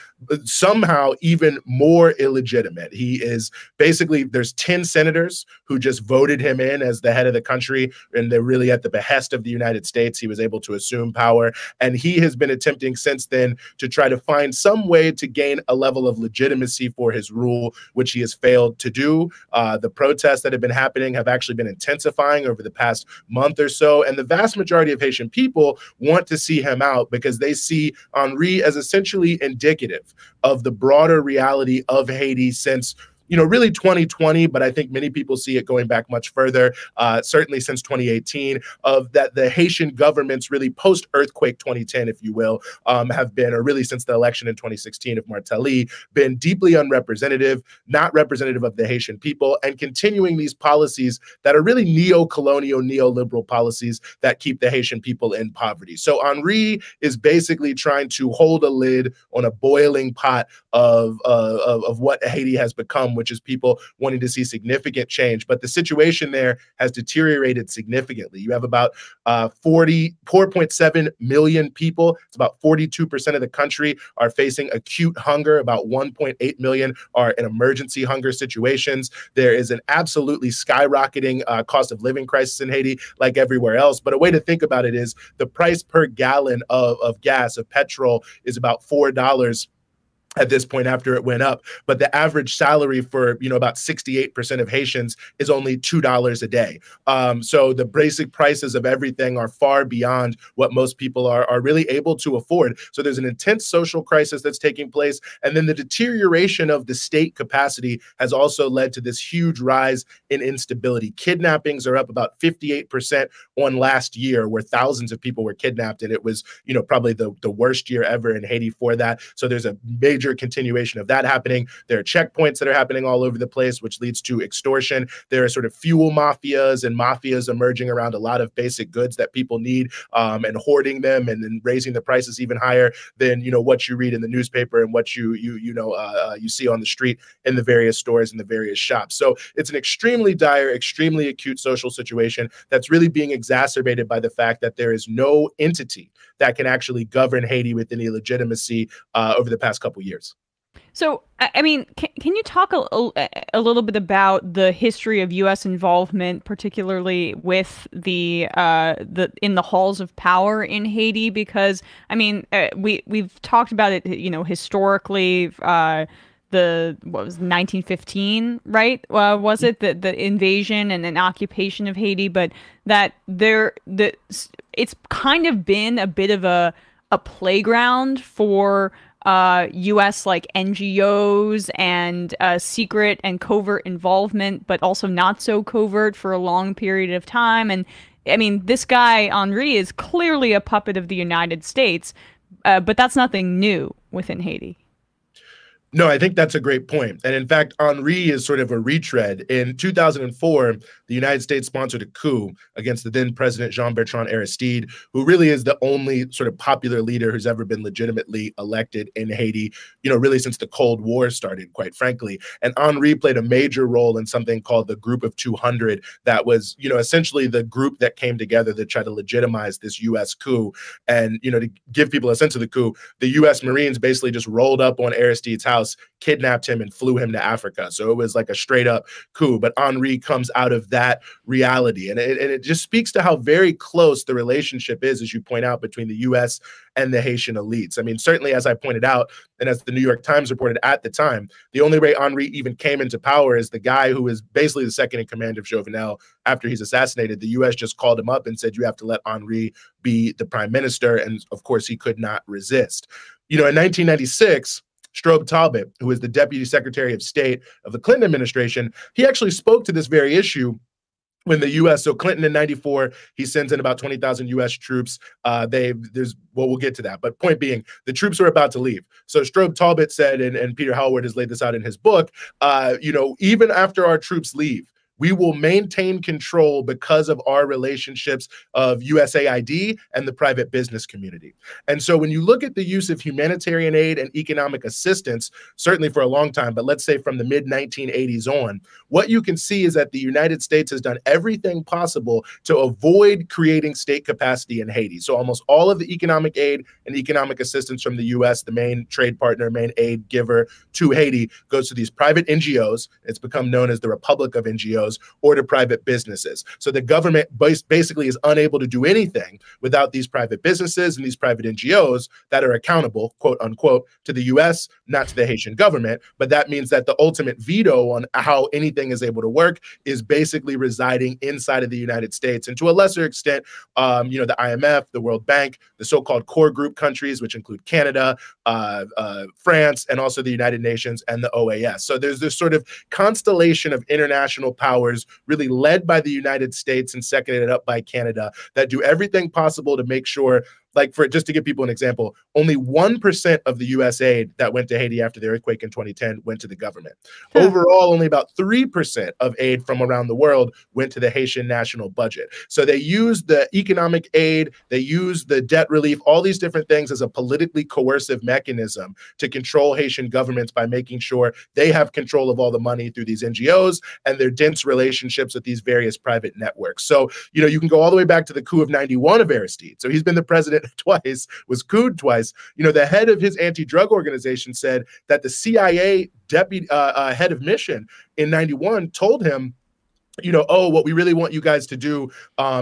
somehow even more illegitimate. He is basically, there's 10 senators who just voted him in as the head of the country, and they're really at the behest of the United States. He was able to assume power, and he has been attempting since then to try to find some way to gain a level of legitimacy for his his rule, which he has failed to do. The protests that have been happening have actually been intensifying over the past month or so. And the vast majority of Haitian people want to see him out because they see Henri as essentially indicative of the broader reality of Haiti since really 2020, but I think many people see it going back much further, certainly since 2018, of that the Haitian governments really post-earthquake 2010, if you will, have been, or really since the election in 2016 of Martelly, been deeply unrepresentative, not representative of the Haitian people, and continuing these policies that are really neo-colonial, neoliberal policies that keep the Haitian people in poverty. So Henri is basically trying to hold a lid on a boiling pot of what Haiti has become, which is people wanting to see significant change. But the situation there has deteriorated significantly. You have about 4.7 million people. It's about 42% of the country are facing acute hunger. About 1.8 million are in emergency hunger situations. There is an absolutely skyrocketing cost of living crisis in Haiti, like everywhere else. But a way to think about it is the price per gallon of gas, of petrol, is about $4 at this point after it went up. But the average salary for, about 68% of Haitians is only $2 a day. So the basic prices of everything are far beyond what most people are really able to afford. So there's an intense social crisis that's taking place. And then the deterioration of the state capacity has also led to this huge rise in instability. Kidnappings are up about 58% on last year, where thousands of people were kidnapped. And it was, probably the worst year ever in Haiti for that. So there's a major continuation of that happening. There are checkpoints that are happening all over the place, which leads to extortion. There are sort of fuel mafias and mafias emerging around a lot of basic goods that people need, and hoarding them and then raising the prices even higher than what you read in the newspaper and what you see on the street in the various stores and the various shops. So it's an extremely dire, extremely acute social situation that's really being exacerbated by the fact that there is no entity that can actually govern Haiti with any legitimacy over the past couple years. So, I mean, can you talk a little bit about the history of U.S. involvement, particularly with the in the halls of power in Haiti? Because I mean, we've talked about it, historically. What was 1915, right? Was it the invasion and an occupation of Haiti? But it's kind of been a bit of a playground for U.S. like NGOs and secret and covert involvement, but also not so covert for a long period of time. And I mean, this guy Henri is clearly a puppet of the United States, but that's nothing new within Haiti. No, I think that's a great point. And in fact, Henri is sort of a retread. In 2004, the United States sponsored a coup against the then president Jean-Bertrand Aristide, who really is the only sort of popular leader who's ever been legitimately elected in Haiti, really since the Cold War started, quite frankly. And Henri played a major role in something called the Group of 200 that was, essentially the group that came together to try to legitimize this U.S. coup. And, to give people a sense of the coup, the U.S. Marines basically just rolled up on Aristide's house, kidnapped him, and flew him to Africa. So it was like a straight up coup. But Henri comes out of that reality. And it just speaks to how very close the relationship is, as you point out, between the U.S. and the Haitian elites. I mean, certainly, as I pointed out, and as the New York Times reported at the time, the only way Henri even came into power is the guy who is basically the second in command of Jovenel after he's assassinated. The U.S. just called him up and said, you have to let Henri be the prime minister. And of course, he could not resist. In 1996, Strobe Talbot, who is the Deputy Secretary of State of the Clinton administration, he actually spoke to this very issue when the U.S. So Clinton in 94, he sends in about 20,000 U.S. troops. We'll get to that. But point being, the troops were about to leave. So Strobe Talbot said, and Peter Howard has laid this out in his book, even after our troops leave, we will maintain control because of our relationships of USAID and the private business community. And so when you look at the use of humanitarian aid and economic assistance, certainly for a long time, but let's say from the mid-1980s on, what you can see is that the United States has done everything possible to avoid creating state capacity in Haiti. So almost all of the economic aid and economic assistance from the U.S., the main trade partner, main aid giver to Haiti, goes to these private NGOs. It's become known as the Republic of Ngos. NGOs or to private businesses. So the government basically is unable to do anything without these private businesses and these private NGOs that are accountable, quote unquote, to the US, not to the Haitian government. But that means that the ultimate veto on how anything is able to work is basically residing inside of the United States. And to a lesser extent, the IMF, the World Bank, the so-called core group countries, which include Canada, France, and also the United Nations and the OAS. So there's this sort of constellation of international powers really led by the United States and seconded up by Canada that do everything possible to make sure, like, for just to give people an example, only 1% of the U.S. aid that went to Haiti after the earthquake in 2010 went to the government. Overall, only about 3% of aid from around the world went to the Haitian national budget. So they used the economic aid, they used the debt relief, all these different things as a politically coercive mechanism to control Haitian governments by making sure they have control of all the money through these NGOs and their dense relationships with these various private networks. So, you can go all the way back to the coup of 91 of Aristide. So he's been the president twice, was couped twice. The head of his anti-drug organization said that the CIA deputy head of mission in 91 told him, what we really want you guys to do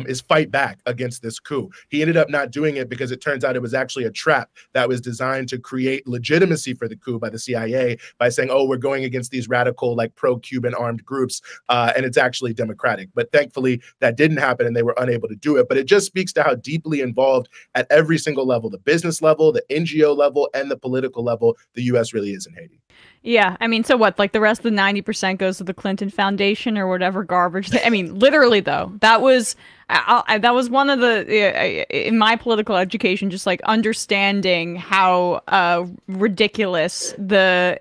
is fight back against this coup. He ended up not doing it because it turns out it was actually a trap that was designed to create legitimacy for the coup by the CIA by saying, we're going against these radical, like pro-Cuban armed groups, and it's actually democratic. But thankfully, that didn't happen and they were unable to do it. But it just speaks to how deeply involved at every single level, the business level, the NGO level, and the political level, the U.S. really is in Haiti. Yeah, I mean, so what? Like the rest of the 90% goes to the Clinton Foundation or whatever garbage. I mean, literally though, that was one of the in my political education, just like understanding how ridiculous the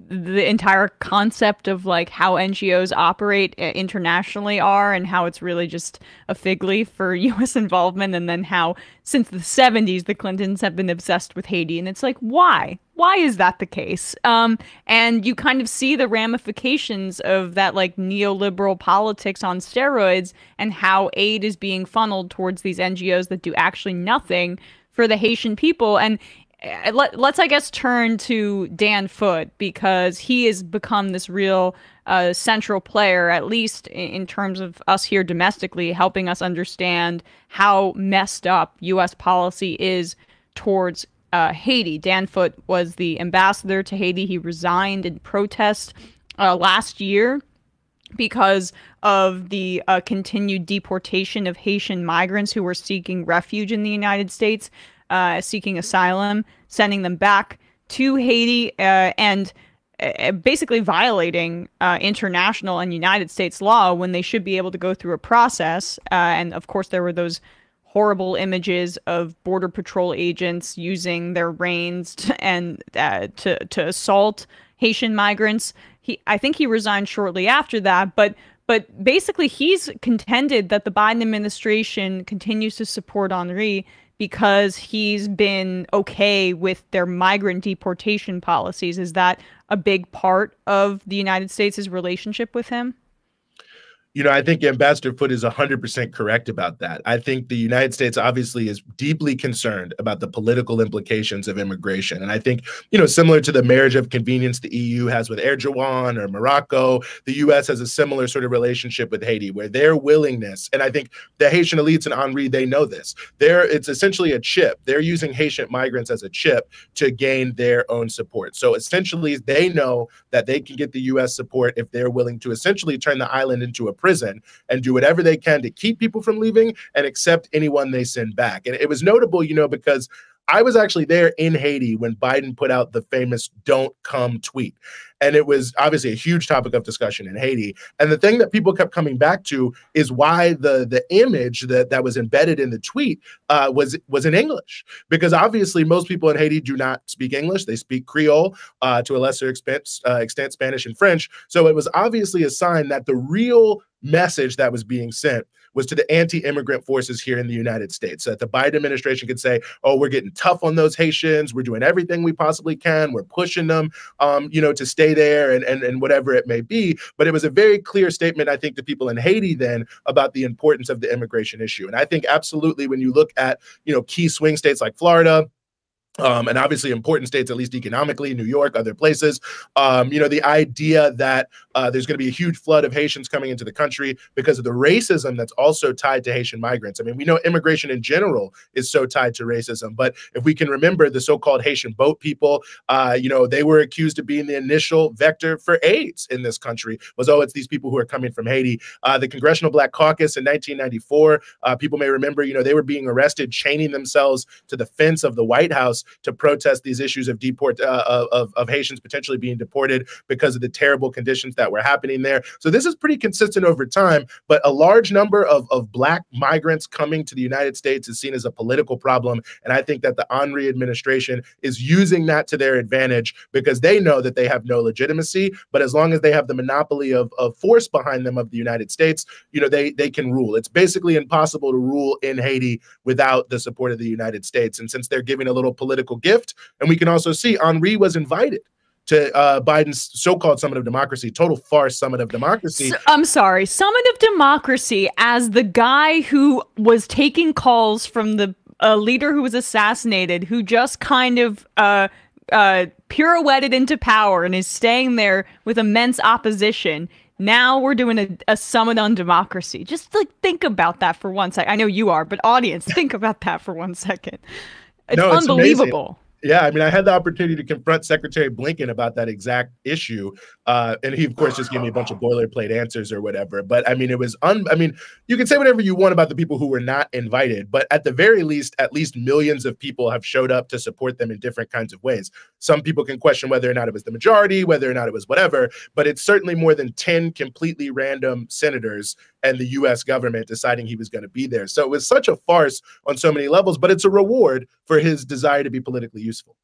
entire concept of like how NGOs operate internationally are, and how it's really just a fig leaf for U.S. involvement, and then how since the 70s the Clintons have been obsessed with Haiti, and it's like, why? Why is that the case? And you kind of see the ramifications of that like neoliberal politics on steroids, and how aid is being funneled towards these NGOs that do actually nothing for the Haitian people. And let's, I guess, turn to Dan Foote, because he has become this real central player, at least in terms of us here domestically, helping us understand how messed up U.S. policy is towards Haiti. Dan Foote was the ambassador to Haiti. He resigned in protest last year because of the continued deportation of Haitian migrants who were seeking refuge in the United States, seeking asylum, sending them back to Haiti, and basically violating international and United States law when they should be able to go through a process. And of course, there were those horrible images of Border Patrol agents using their reins to assault Haitian migrants. I think he resigned shortly after that, but basically he's contended that the Biden administration continues to support Henri because he's been okay with their migrant deportation policies. Is that a big part of the United States' relationship with him? I think Ambassador Foote is 100% correct about that. I think the United States obviously is deeply concerned about the political implications of immigration. And I think, similar to the marriage of convenience the EU has with Erdogan or Morocco, the U.S. has a similar sort of relationship with Haiti, where their willingness, and I think the Haitian elites and Henri, they know this. It's essentially a chip. They're using Haitian migrants as a chip to gain their own support. So essentially, they know that they can get the U.S. support if they're willing to essentially turn the island into a prison and do whatever they can to keep people from leaving and accept anyone they send back. And it was notable, because I was actually there in Haiti when Biden put out the famous "Don't Come" tweet. And it was obviously a huge topic of discussion in Haiti. And the thing that people kept coming back to is why the image that was embedded in the tweet was in English. Because obviously most people in Haiti do not speak English. They speak Creole, to a lesser extent Spanish and French. So it was obviously a sign that the real message that was being sent was to the anti-immigrant forces here in the United States, so that the Biden administration could say, we're getting tough on those Haitians. We're doing everything we possibly can. We're pushing them, to stay there and whatever it may be. But it was a very clear statement, I think, to people in Haiti then about the importance of the immigration issue. And I think absolutely when you look at, key swing states like Florida, And obviously important states, at least economically, New York, other places. The idea that there's going to be a huge flood of Haitians coming into the country because of the racism that's also tied to Haitian migrants. I mean, we know immigration in general is so tied to racism, but if we can remember the so-called Haitian boat people, they were accused of being the initial vector for AIDS in this country, was, oh, it's these people who are coming from Haiti. The Congressional Black Caucus in 1994, people may remember, they were being arrested, chaining themselves to the fence of the White House to protest these issues of of Haitians potentially being deported because of the terrible conditions that were happening there. So this is pretty consistent over time, but a large number of Black migrants coming to the United States is seen as a political problem. And I think that the Henry administration is using that to their advantage because they know that they have no legitimacy, but as long as they have the monopoly of force behind them of the United States, they can rule. It's basically impossible to rule in Haiti without the support of the United States. And since they're giving a little political gift, and we can also see Henry was invited to Biden's so-called summit of democracy, total farce summit of democracy. I'm sorry, summit of democracy, as the guy who was taking calls from the leader who was assassinated, who just kind of pirouetted into power and is staying there with immense opposition. Now we're doing a summit on democracy. Just think about that for 1 second. I know you are, but audience, think about that for 1 second. It's unbelievable. Yeah, I mean, I had the opportunity to confront Secretary Blinken about that exact issue. And he, of course, just gave me a bunch of boilerplate answers or whatever. But I mean, it was you can say whatever you want about the people who were not invited, but at the very least, at least millions of people have showed up to support them in different kinds of ways. Some people can question whether or not it was the majority, whether or not it was whatever, but it's certainly more than 10 completely random senators and the US government deciding he was going to be there. So it was such a farce on so many levels, but it's a reward for his desire to be politically useful.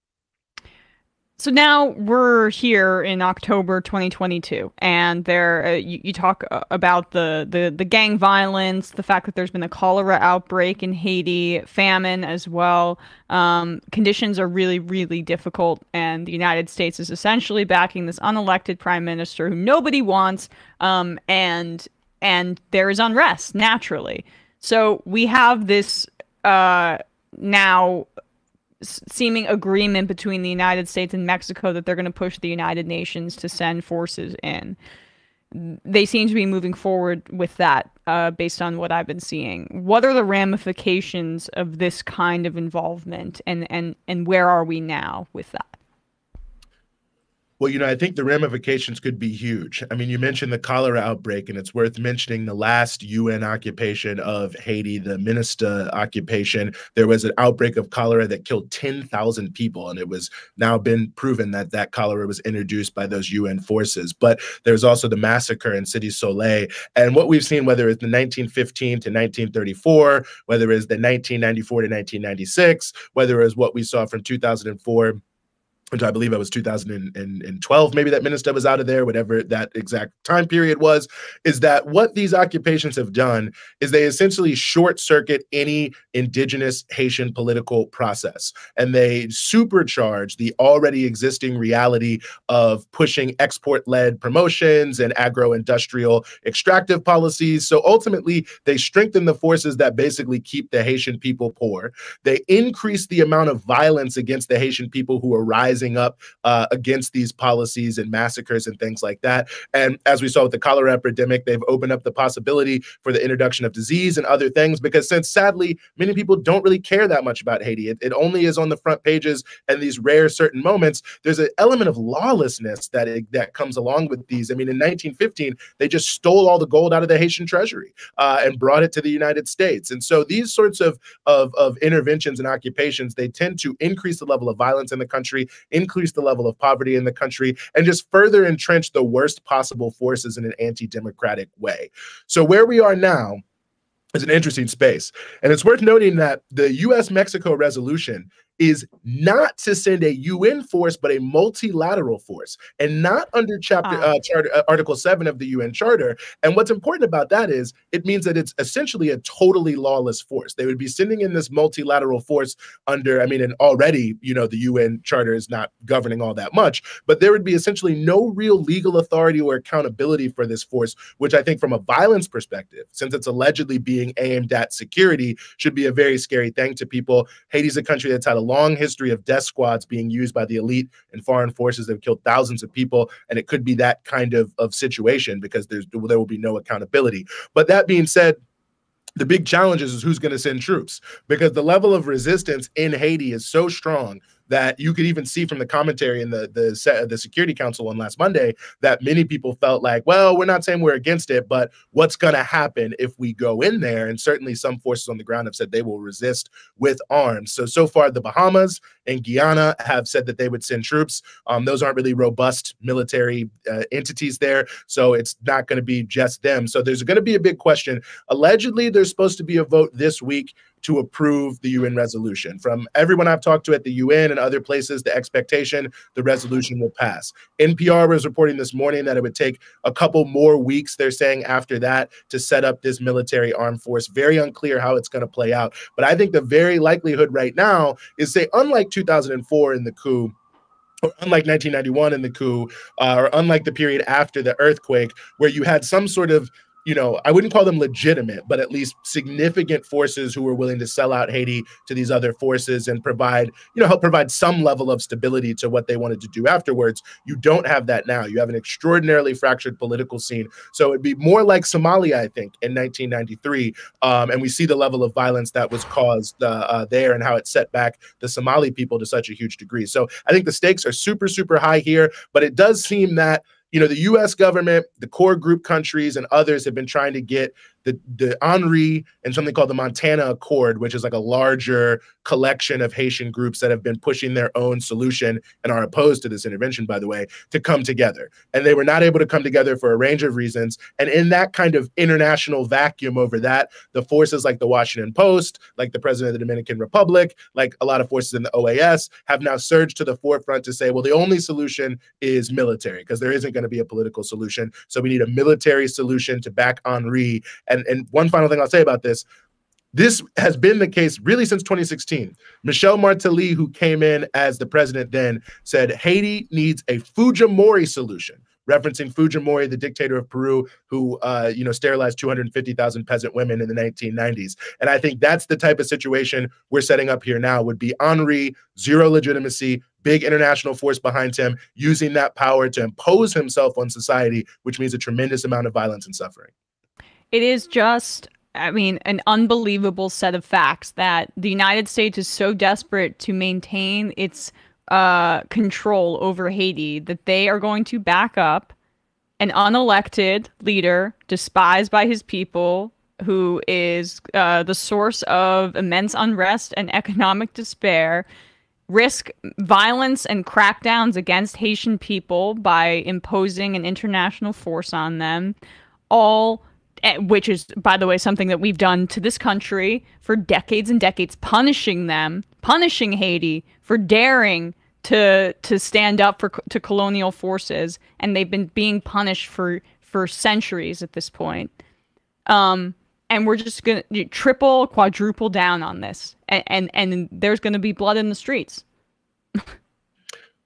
So now we're here in October 2022, and you talk about the gang violence, the fact that there's been a cholera outbreak in Haiti, famine as well. Conditions are really, really difficult, and the United States is essentially backing this unelected prime minister who nobody wants, and there is unrest, naturally. So we have this now seeming agreement between the United States and Mexico that they're going to push the United Nations to send forces in. They seem to be moving forward with that based on what I've been seeing. What are the ramifications of this kind of involvement, and where are we now with that? Well, I think the ramifications could be huge. I mean, you mentioned the cholera outbreak, and it's worth mentioning the last UN occupation of Haiti, the Minista occupation. There was an outbreak of cholera that killed 10,000 people, and it was now been proven that that cholera was introduced by those UN forces. But there's also the massacre in Cité Soleil. And what we've seen, whether it's the 1915 to 1934, whether it's the 1994 to 1996, whether it's what we saw from 2004, which I believe it was 2012, maybe that minister was out of there, whatever that exact time period was, is that what these occupations have done is they essentially short circuit any indigenous Haitian political process. And they supercharge the already existing reality of pushing export-led promotions and agro-industrial extractive policies. So ultimately, they strengthen the forces that basically keep the Haitian people poor. They increase the amount of violence against the Haitian people who are rising up against these policies and massacres and things like that. And as we saw with the cholera epidemic, they've opened up the possibility for the introduction of disease and other things, because since sadly, many people don't really care that much about Haiti. It only is on the front pages and these rare certain moments. There's an element of lawlessness that comes along with these. I mean, in 1915, they just stole all the gold out of the Haitian treasury and brought it to the United States. And so these sorts of interventions and occupations, they tend to increase the level of violence in the country, increase the level of poverty in the country, and just further entrench the worst possible forces in an anti-democratic way. So where we are now is an interesting space. And it's worth noting that the U.S.-Mexico resolution is not to send a UN force, but a multilateral force, and not under Article 7 of the UN Charter. And what's important about that is it means that it's essentially a totally lawless force. They would be sending in this multilateral force under, and already, the UN Charter is not governing all that much, but there would be essentially no real legal authority or accountability for this force, which I think from a violence perspective, since it's allegedly being aimed at security, should be a very scary thing to people. Haiti's a country that's had a long history of death squads being used by the elite and foreign forces that have killed thousands of people, and it could be that kind of situation because there will be no accountability. But that being said, the big challenge is who's going to send troops, because the level of resistance in Haiti is so strong that you could even see from the commentary in the Security Council on last Monday that many people felt like, well, we're not saying we're against it, but what's going to happen if we go in there? And certainly some forces on the ground have said they will resist with arms. So far, the Bahamas and Guyana have said that they would send troops. Those aren't really robust military entities there, so it's not going to be just them. So there's going to be a big question. Allegedly, there's supposed to be a vote this week to approve the UN resolution. From everyone I've talked to at the UN and other places, the expectation, the resolution will pass. NPR was reporting this morning that it would take a couple more weeks, they're saying, after that to set up this military armed force. Very unclear how it's going to play out. But I think the very likelihood right now is, say, unlike 2004 in the coup, or unlike 1991 in the coup, or unlike the period after the earthquake, where you had some sort of, you know, I wouldn't call them legitimate, but at least significant forces who were willing to sell out Haiti to these other forces and provide, you know, help provide some level of stability to what they wanted to do afterwards. You don't have that now. You have an extraordinarily fractured political scene. So it'd be more like Somalia, I think, in 1993. And we see the level of violence that was caused there and how it set back the Somali people to such a huge degree. So I think the stakes are super, super high here, but it does seem that, you know, the U.S. government, the core group countries, and others have been trying to get the Henri and something called the Montana Accord, which is like a larger collection of Haitian groups that have been pushing their own solution and are opposed to this intervention, by the way, to come together. And they were not able to come together for a range of reasons. And in that kind of international vacuum over that, the forces like the Washington Post, like the president of the Dominican Republic, like a lot of forces in the OAS have now surged to the forefront to say, well, the only solution is military, because there isn't going to be a political solution. So we need a military solution to back Henri. And one final thing I'll say about this has been the case really since 2016. Michel Martelly, who came in as the president then, said Haiti needs a Fujimori solution, referencing Fujimori, the dictator of Peru, who sterilized 250,000 peasant women in the 1990s. And I think that's the type of situation we're setting up here now, would be Henri, zero legitimacy, big international force behind him, using that power to impose himself on society, which means a tremendous amount of violence and suffering. It is just, I mean, an unbelievable set of facts that the United States is so desperate to maintain its control over Haiti that they are going to back up an unelected leader, despised by his people, who is the source of immense unrest and economic despair, risk violence and crackdowns against Haitian people by imposing an international force on them, all which is, by the way, something that we've done to this country for decades and decades, punishing Haiti for daring to stand up to colonial forces, and they've been being punished for centuries at this point. And we're just gonna triple, quadruple down on this, and there's gonna be blood in the streets.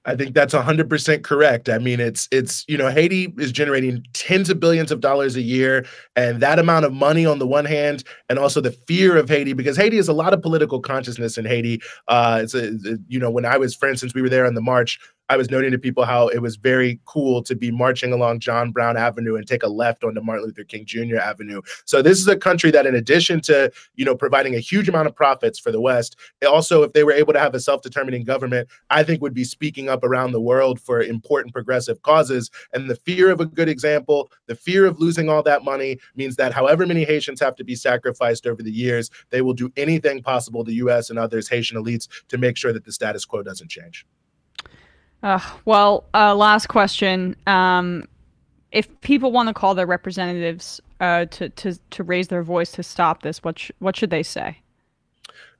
I think that's 100% correct. I mean, it's Haiti is generating tens of billions of dollars a year, and that amount of money on the one hand, and also the fear of Haiti, because Haiti has a lot of political consciousness in Haiti. When I was, for instance, we were there on the march, I was noting to people how it was very cool to be marching along John Brown Avenue and take a left onto Martin Luther King Jr. Avenue. So this is a country that, in addition to, providing a huge amount of profits for the West, also, if they were able to have a self-determining government, I think would be speaking up around the world for important progressive causes. And the fear of a good example, the fear of losing all that money, means that however many Haitians have to be sacrificed over the years, they will do anything possible, the U.S. and others, Haitian elites, to make sure that the status quo doesn't change. Last question. If people want to call their representatives to raise their voice to stop this, what should they say?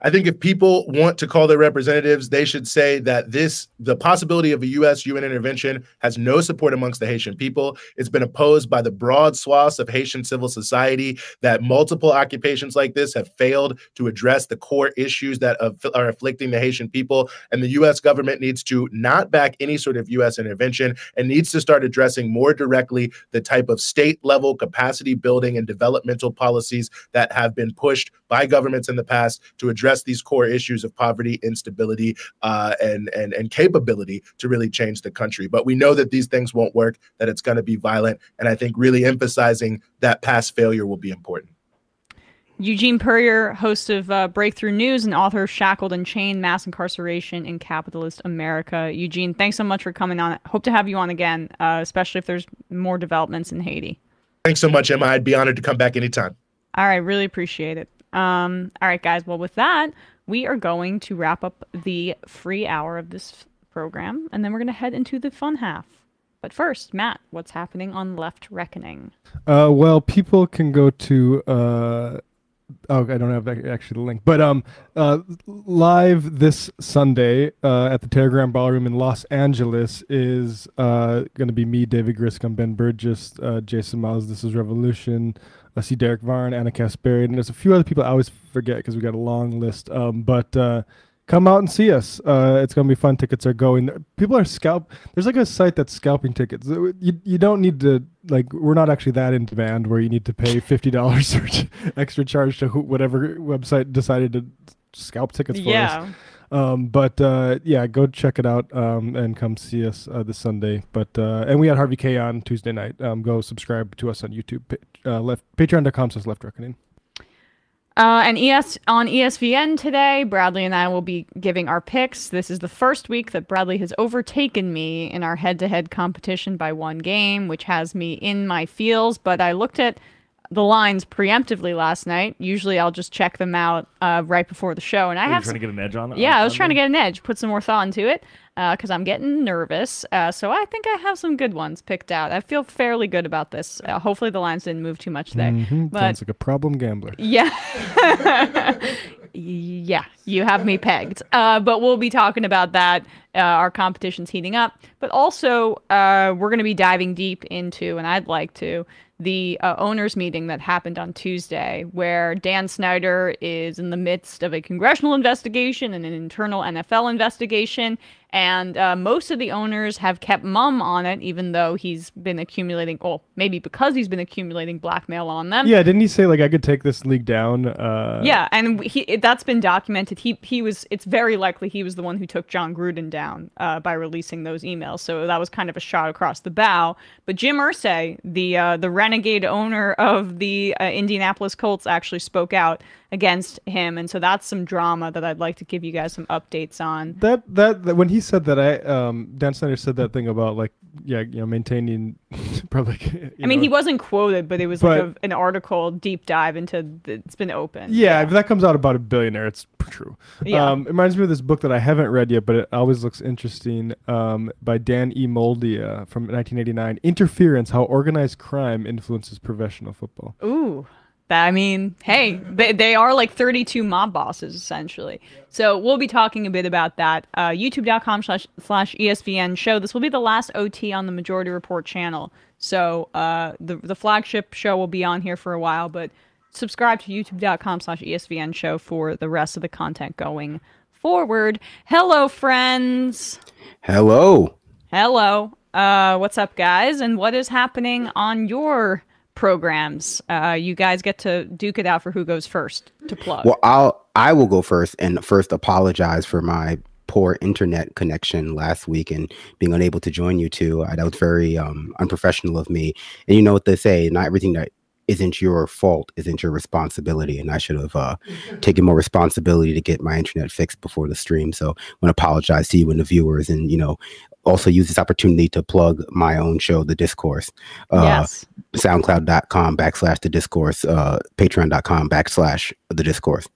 I think if people want to call their representatives, they should say that the possibility of a UN intervention has no support amongst the Haitian people. It's been opposed by the broad swaths of Haitian civil society, that multiple occupations like this have failed to address the core issues that are afflicting the Haitian people. And the U.S. government needs to not back any sort of U.S. intervention, and needs to start addressing more directly the type of state-level capacity building and developmental policies that have been pushed by governments in the past to address address these core issues of poverty, instability, and capability to really change the country. But we know that these things won't work, that it's going to be violent. And I think really emphasizing that past failure will be important. Eugene Puryear, host of Breakthrough News and author of Shackled and Chained, Mass Incarceration in Capitalist America. Eugene, thanks so much for coming on. Hope to have you on again, especially if there's more developments in Haiti. Thanks so much, Emma. I'd be honored to come back anytime. All right, really appreciate it. All right, guys. Well, with that, we are going to wrap up the free hour of this program, and then we're going to head into the fun half. But first, Matt, what's happening on Left Reckoning? Well, people can go to I don't have actually the link, but live this Sunday at the Telegram Ballroom in Los Angeles is going to be me, David Griscom, Ben Burgess, Jason Miles, This Is Revolution, C. Derek Varn, Anna Kasparian, and there's a few other people I always forget because we got a long list. But come out and see us. It's going to be fun. Tickets are going. People are There's like a site that's scalping tickets. You don't need to, like, we're not actually that in demand where you need to pay $50 or extra charge to whatever website decided to scalp tickets for us. Yeah, go check it out and come see us this Sunday. And we had Harvey K on Tuesday night. Go subscribe to us on YouTube. Patreon.com/Left Reckoning. And on ESVN today, Bradley and I will be giving our picks. This is the first week that Bradley has overtaken me in our head-to-head competition by one game, which has me in my feels. But I looked at the lines preemptively last night. Usually I'll just check them out right before the show. And I have trying to get an edge on it? Yeah, I was trying to get an edge, put some more thought into it because I'm getting nervous. So I think I have some good ones picked out. I feel fairly good about this. Hopefully the lines didn't move too much today. But sounds like a problem gambler. Yeah. Yeah, you have me pegged. But we'll be talking about that. Our competition's heating up. But also, we're going to be diving deep into, and I'd like to, the owners meeting that happened on Tuesday, where Dan Snyder is in the midst of a congressional investigation and an internal NFL investigation. And most of the owners have kept mum on it, even though he's been accumulating, well, maybe because he's been accumulating blackmail on them. Yeah, didn't he say, like, I could take this league down? Yeah, and that's been documented. It's very likely he was the one who took John Gruden down by releasing those emails. So that was kind of a shot across the bow. But Jim Irsay, the renegade owner of the Indianapolis Colts, actually spoke out against him, and so that's some drama that I'd like to give you guys some updates on. That when he said that, Dan Snyder said that thing about, like, maintaining probably. I mean, he wasn't quoted, but it was like an article deep dive into it's been open. Yeah, if that comes out about a billionaire, it's true. Yeah. It reminds me of this book that I haven't read yet, but it always looks interesting, by Dan E. Moldia from 1989, Interference: How Organized Crime Influences Professional Football. Ooh. I mean, hey, they are like 32 mob bosses, essentially. So we'll be talking a bit about that. YouTube.com/ESVN show. This will be the last OT on the Majority Report channel. So the flagship show will be on here for a while, but subscribe to YouTube.com/ESVN show for the rest of the content going forward. Hello, friends. Hello. Hello. What's up, guys? And what is happening on your programs? You guys get to duke it out for who goes first to plug. Well, I will go first, and first apologize for my poor internet connection last week and being unable to join you two. That was very unprofessional of me. And you know what they say, not everything that isn't your fault isn't your responsibility, and I should have taken more responsibility to get my internet fixed before the stream. So I want to apologize to you and the viewers, and also use this opportunity to plug my own show, The Discourse. Yes. SoundCloud.com/The Discourse, Patreon.com/The Discourse.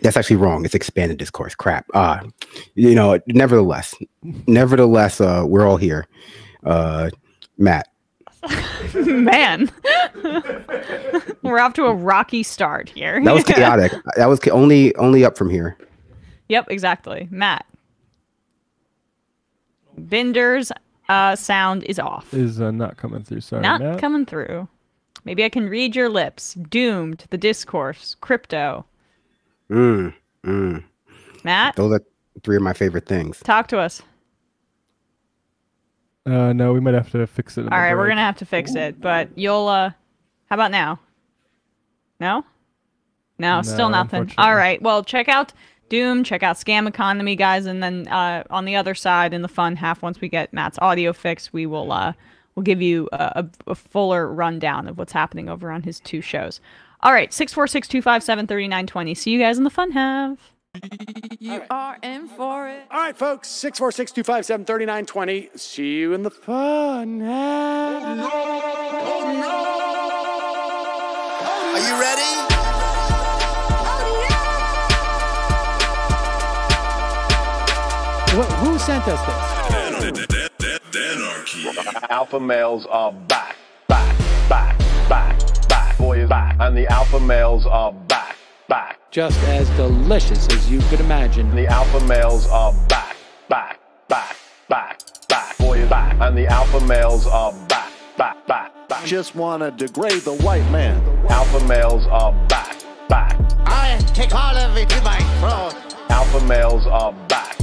That's actually wrong. It's Expanded Discourse. Crap. Nevertheless, we're all here. Matt. Man. We're off to a rocky start here. That was chaotic. That was only up from here. Yep, exactly. Matt. Binder's sound is off. Is not coming through. Sorry, Not Matt. coming through. Maybe I can read your lips. Doomed, The Discourse, Crypto. Matt? Those are three of my favorite things. Talk to us. No, we might have to fix it. All right, we're going to have to fix it, but you'll, how about now? No? No, still nothing. All right. Well, check out Doom, check out Scam Economy, guys, and then on the other side, in the fun half, once we get Matt's audio fix, we'll give you a fuller rundown of what's happening over on his 2 shows. All right, 646-257-3920. See you guys in the fun half. You are in for it. All right, folks, 646-257-3920. See you in the fun half. Oh, no. Are you ready? Who sent us this? Anarchy. Alpha males are back. Boy is back. And the alpha males are back. Just as delicious as you could imagine. The alpha males are back. Boy is back. And the alpha males are back. Just want to degrade the white man. Alpha males are back. I take all of it in my throat. Alpha males are back.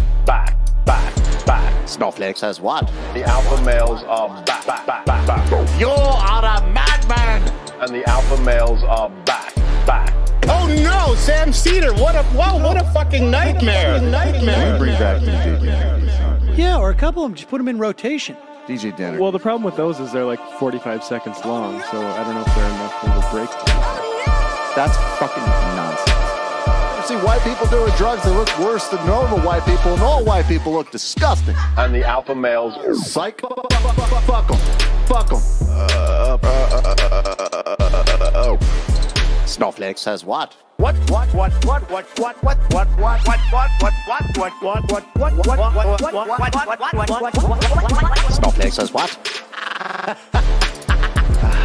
Snowflake says what? The alpha males are back. You are a madman! And the alpha males are back. Oh no, Sam Seder! What a fucking nightmare! Bring back DJ Denner. Yeah, or a couple of them. Just put them in rotation. DJ Denner. Well, the problem with those is they're like 45 seconds long, so I don't know if they're enough of a break. That's fucking nonsense. See white people doing drugs, they look worse than normal white people, and all white people look disgusting. And the alpha males, psych, fuck them. Oh. Snowflake says what? Snowflake says what? A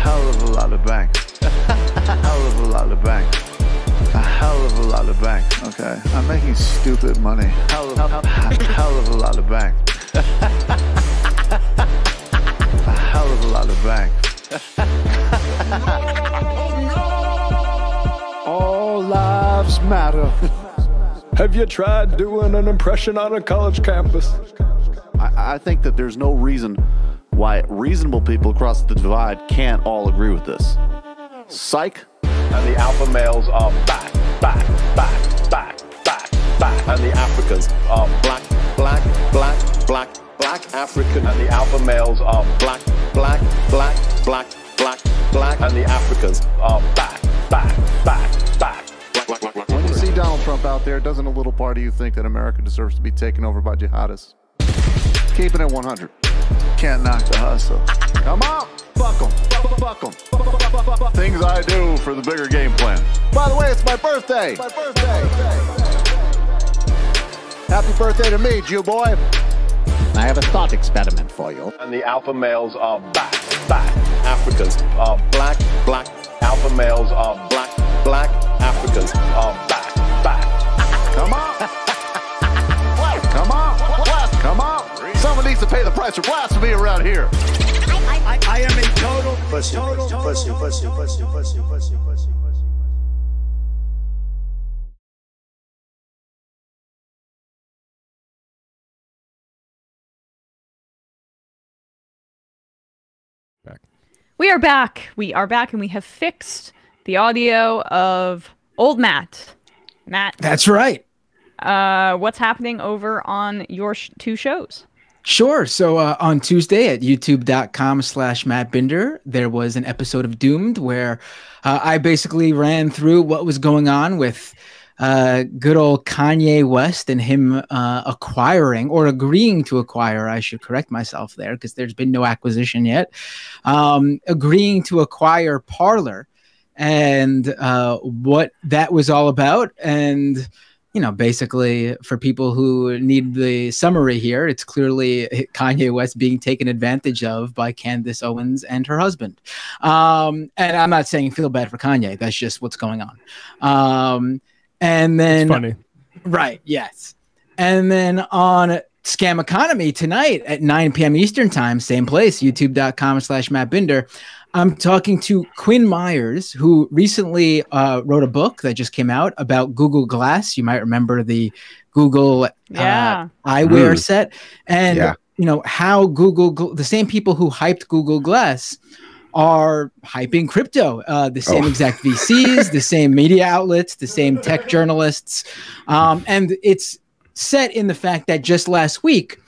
hell of a lot of bank. A hell of a lot of bank. A hell of a lot of bank. Okay, I'm making stupid money. Hell of a lot of bank. A hell of a lot of bank. All lives matter. Have you tried doing an impression on a college campus? I think that there's no reason why reasonable people across the divide can't all agree with this. Psych. And the alpha males are back. And the Africans are black African. And the alpha males are black. And the Africans are back. When you see Donald Trump out there, doesn't a little part of you think that America deserves to be taken over by jihadists? Keeping it 100. Can't knock the hustle. Come on! Fuck 'em. Things I do for the bigger game plan. By the way, it's my birthday! Happy birthday to me, Jew boy! I have a thought experiment for you. And the alpha males are back. Africans are black. Alpha males are black. Africans are back. Come on! Come on! Someone needs to pay the price for blasphemy around here. I am a total pussy. We are back, and we have fixed the audio of old Matt. Matt. That's right. What's happening over on your 2 shows? Sure. So on Tuesday at youtube.com/MattBinder, there was an episode of Doomed where I basically ran through what was going on with good old Kanye West and him acquiring or agreeing to acquire, I should correct myself there because there's been no acquisition yet, agreeing to acquire Parler and what that was all about. And you know, basically, for people who need the summary here, it's clearly Kanye West being taken advantage of by Candace Owens and her husband. And I'm not saying feel bad for Kanye. That's just what's going on. And then, it's funny. Right, yes. And then on Scam Economy tonight at 9 p.m. Eastern time, same place, youtube.com/MattBinder. I'm talking to Quinn Myers, who recently wrote a book that just came out about Google Glass. You might remember the Google eyewear set. And, you know, how Google, the same people who hyped Google Glass are hyping crypto. The same exact VCs, the same media outlets, the same tech journalists. And it's set in the fact that just last week,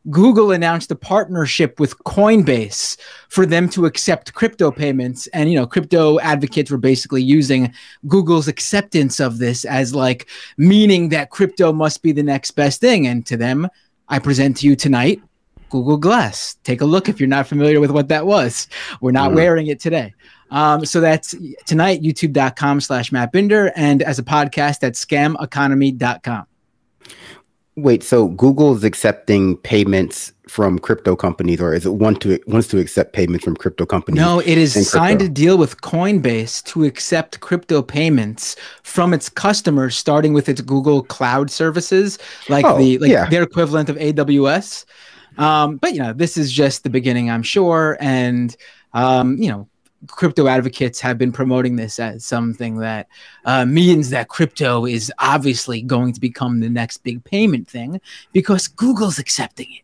Google announced a partnership with Coinbase for them to accept crypto payments. And, crypto advocates were basically using Google's acceptance of this as like meaning that crypto must be the next best thing. And to them, I present to you tonight, Google Glass. Take a look if you're not familiar with what that was. We're not wearing it today. So that's tonight, youtube.com/Matt Binder. And as a podcast, that's scameconomy.com. Wait, so Google's accepting payments from crypto companies, or is it wants to accept payments from crypto companies? No, it is signed a deal with Coinbase to accept crypto payments from its customers, starting with its Google Cloud services, like their equivalent of AWS. But this is just the beginning, I'm sure, and crypto advocates have been promoting this as something that means that crypto is obviously going to become the next big payment thing because Google's accepting it.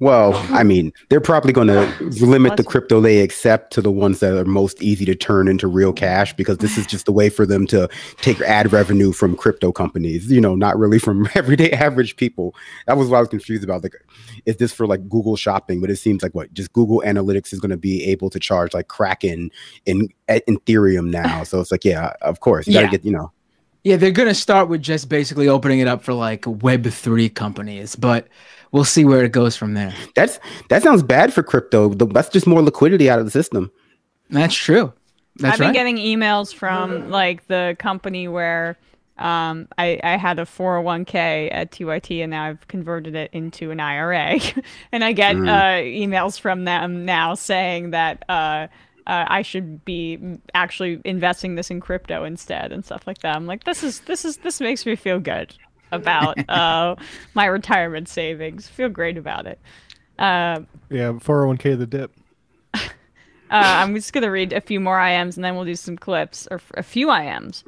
Well, I mean, they're probably going to limit the crypto they accept to the ones that are most easy to turn into real cash, because this is just a way for them to take ad revenue from crypto companies, not really from everyday average people. That was what I was confused about. Like, is this for like Google Shopping? But it seems like just Google Analytics is going to be able to charge like Kraken in Ethereum now. So it's like, yeah, of course, you got to get, Yeah, they're going to start with just basically opening it up for like Web3 companies, but we'll see where it goes from there. That sounds bad for crypto. That's just more liquidity out of the system. That's true. I've been getting emails from like the company where I had a 401k at TYT, and now I've converted it into an IRA. And I get emails from them now saying that I should be actually investing this in crypto instead and stuff like that. I'm like, this makes me feel good about my retirement savings. Feel great about it. Yeah, 401k the dip. I'm just going to read a few more IMs and then we'll do some clips, or a few IMs.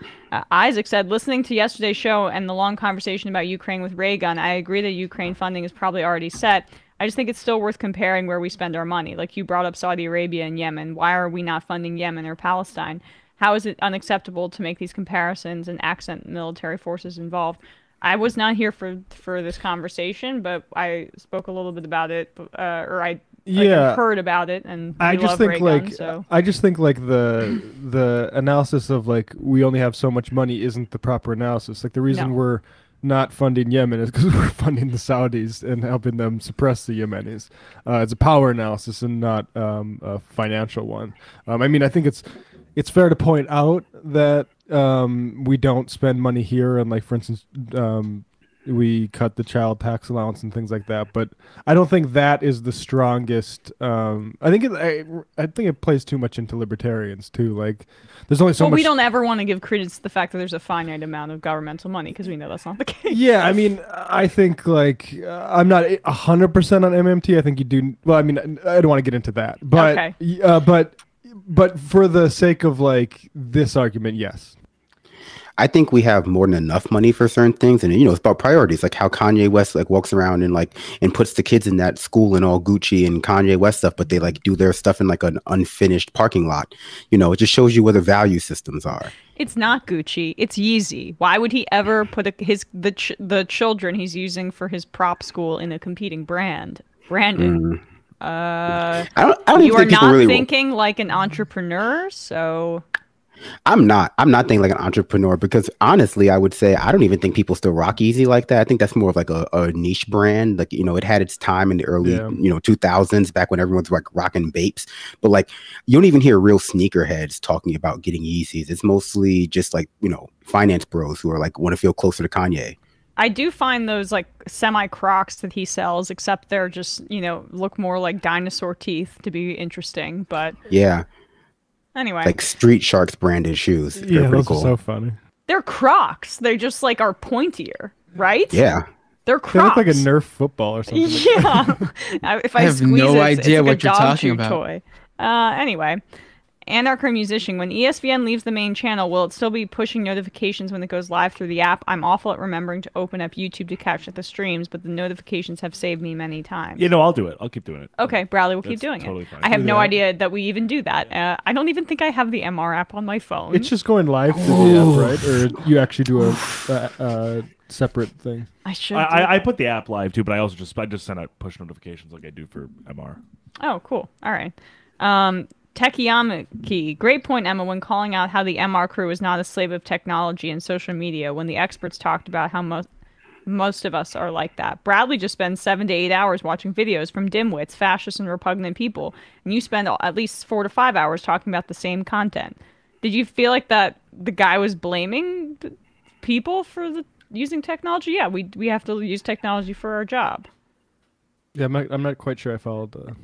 Isaac said, listening to yesterday's show and the long conversation about Ukraine with Raygun, I agree that Ukraine funding is probably already set. I just think it's still worth comparing where we spend our money. Like you brought up Saudi Arabia and Yemen. Why are we not funding Yemen or Palestine? How is it unacceptable to make these comparisons and accent military forces involved? I was not here for this conversation, but I spoke a little bit about it, or I heard about it, and I just think the analysis of like we only have so much money isn't the proper analysis. Like the reason we're not funding Yemen is because we're funding the Saudis and helping them suppress the Yemenis. It's a power analysis and not a financial one. I mean, I think it's fair to point out that we don't spend money here, and like for instance, we cut the child tax allowance and things like that. But I don't think that is the strongest. I think it plays too much into libertarians too. Like there's only so much. We don't ever want to give credence to the fact that there's a finite amount of governmental money because we know that's not the case. Yeah, I mean, I think like I'm not 100% on MMT. I think you do. Well, I mean, I don't want to get into that, but okay. But for the sake of like this argument, yes. I think we have more than enough money for certain things, and it's about priorities, like how Kanye West like walks around and puts the kids in that school in all Gucci and Kanye West stuff, but they like do their stuff in like an unfinished parking lot. It just shows you where the value systems are. It's not Gucci, it's Yeezy. Why would he ever put the children he's using for his prop school in a competing brand? Brandon. I don't you even are think people not really thinking like an entrepreneur, so I'm not thinking like an entrepreneur, because honestly, I would say I don't even think people still rock Easy like that. I think that's more of like a niche brand. Like, it had its time in the early, 2000s, back when everyone's like rocking Bapes. But like, you don't even hear real sneakerheads talking about getting Yeezys. It's mostly just like, finance bros who are like, want to feel closer to Kanye. I do find those like semi Crocs that he sells, except they're just, look more like dinosaur teeth, to be interesting. But yeah. Anyway, like Street Sharks branded shoes. They're pretty cool. So funny. They're Crocs. They just like are pointier, right? Yeah. They're Crocs. They look like a Nerf football or something. Yeah. If I have squeeze no it, idea it's what like you're a dog talking chew about. toy. Anyway, Anarcho Musician, when ESPN leaves the main channel, will it still be pushing notifications when it goes live through the app? I'm awful at remembering to open up YouTube to catch the streams, but the notifications have saved me many times. You know, I'll do it. I'll keep doing it. Okay, Bradley will keep That's doing totally it. fine. I have Do no that. idea that we even do that. I don't even think I have the MR app on my phone. It's just going live through the app, right? Or you actually do a separate thing? I should. I put the app live too, but I just send out push notifications like I do for MR. Oh, cool. All right. Tekiyamaki, great point, Emma, when calling out how the MR crew is not a slave of technology and social media when the experts talked about how most of us are like that. Bradley just spends 7 to 8 hours watching videos from dimwits, fascists, and repugnant people, and you spend at least 4 to 5 hours talking about the same content. Did you feel like that the guy was blaming people for using technology? Yeah, we have to use technology for our job. Yeah, I'm not quite sure I followed the...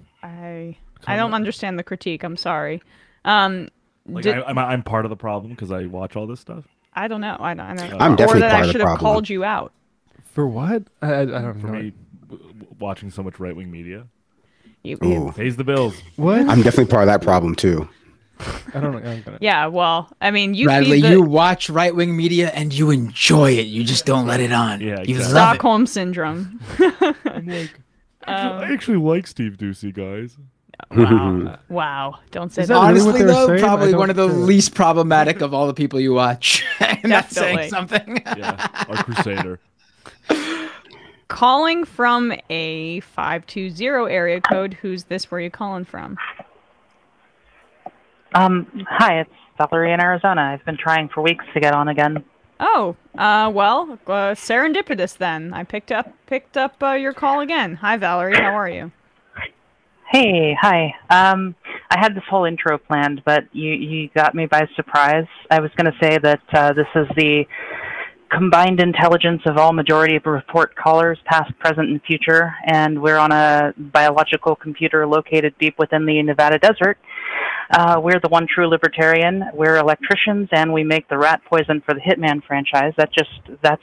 I don't understand the critique. I'm sorry. I'm part of the problem because I watch all this stuff. I don't know. I don't. I'm definitely or that part I of the should have problem. called you out. For what? I don't For know. me, watching so much right-wing media. Ooh. Pays the bills. What? I'm definitely part of that problem too. I don't know. Yeah, well, I mean, you Bradley, feed the you watch right-wing media and you enjoy it. You just don't let it on. Yeah, You exactly. love it. Stockholm syndrome. I'm like, I actually like Steve Ducey, guys. Wow. Wow. Don't say Is that. that really what Honestly, they were though, saying? I probably don't one of the care. least problematic of all the people you watch. And that's Definitely. saying something. Yeah, our Crusader. Calling from a 520 area code. Who's this? Where are you calling from? Hi, it's Valerie in Arizona. I've been trying for weeks to get on again. Oh, well, serendipitous then. I picked up your call again. Hi, Valerie. How are you? Hey, hi. I had this whole intro planned, but you got me by surprise. I was going to say that this is the combined intelligence of all majority of report callers, past, present, and future, and we're on a biological computer located deep within the Nevada desert. We're the one true libertarian. We're electricians, and we make the rat poison for the Hitman franchise. That's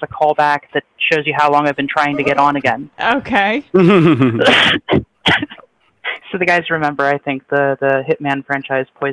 a callback that shows you how long I've been trying to get on again. Okay. So the guys remember, I think, the Hitman franchise poison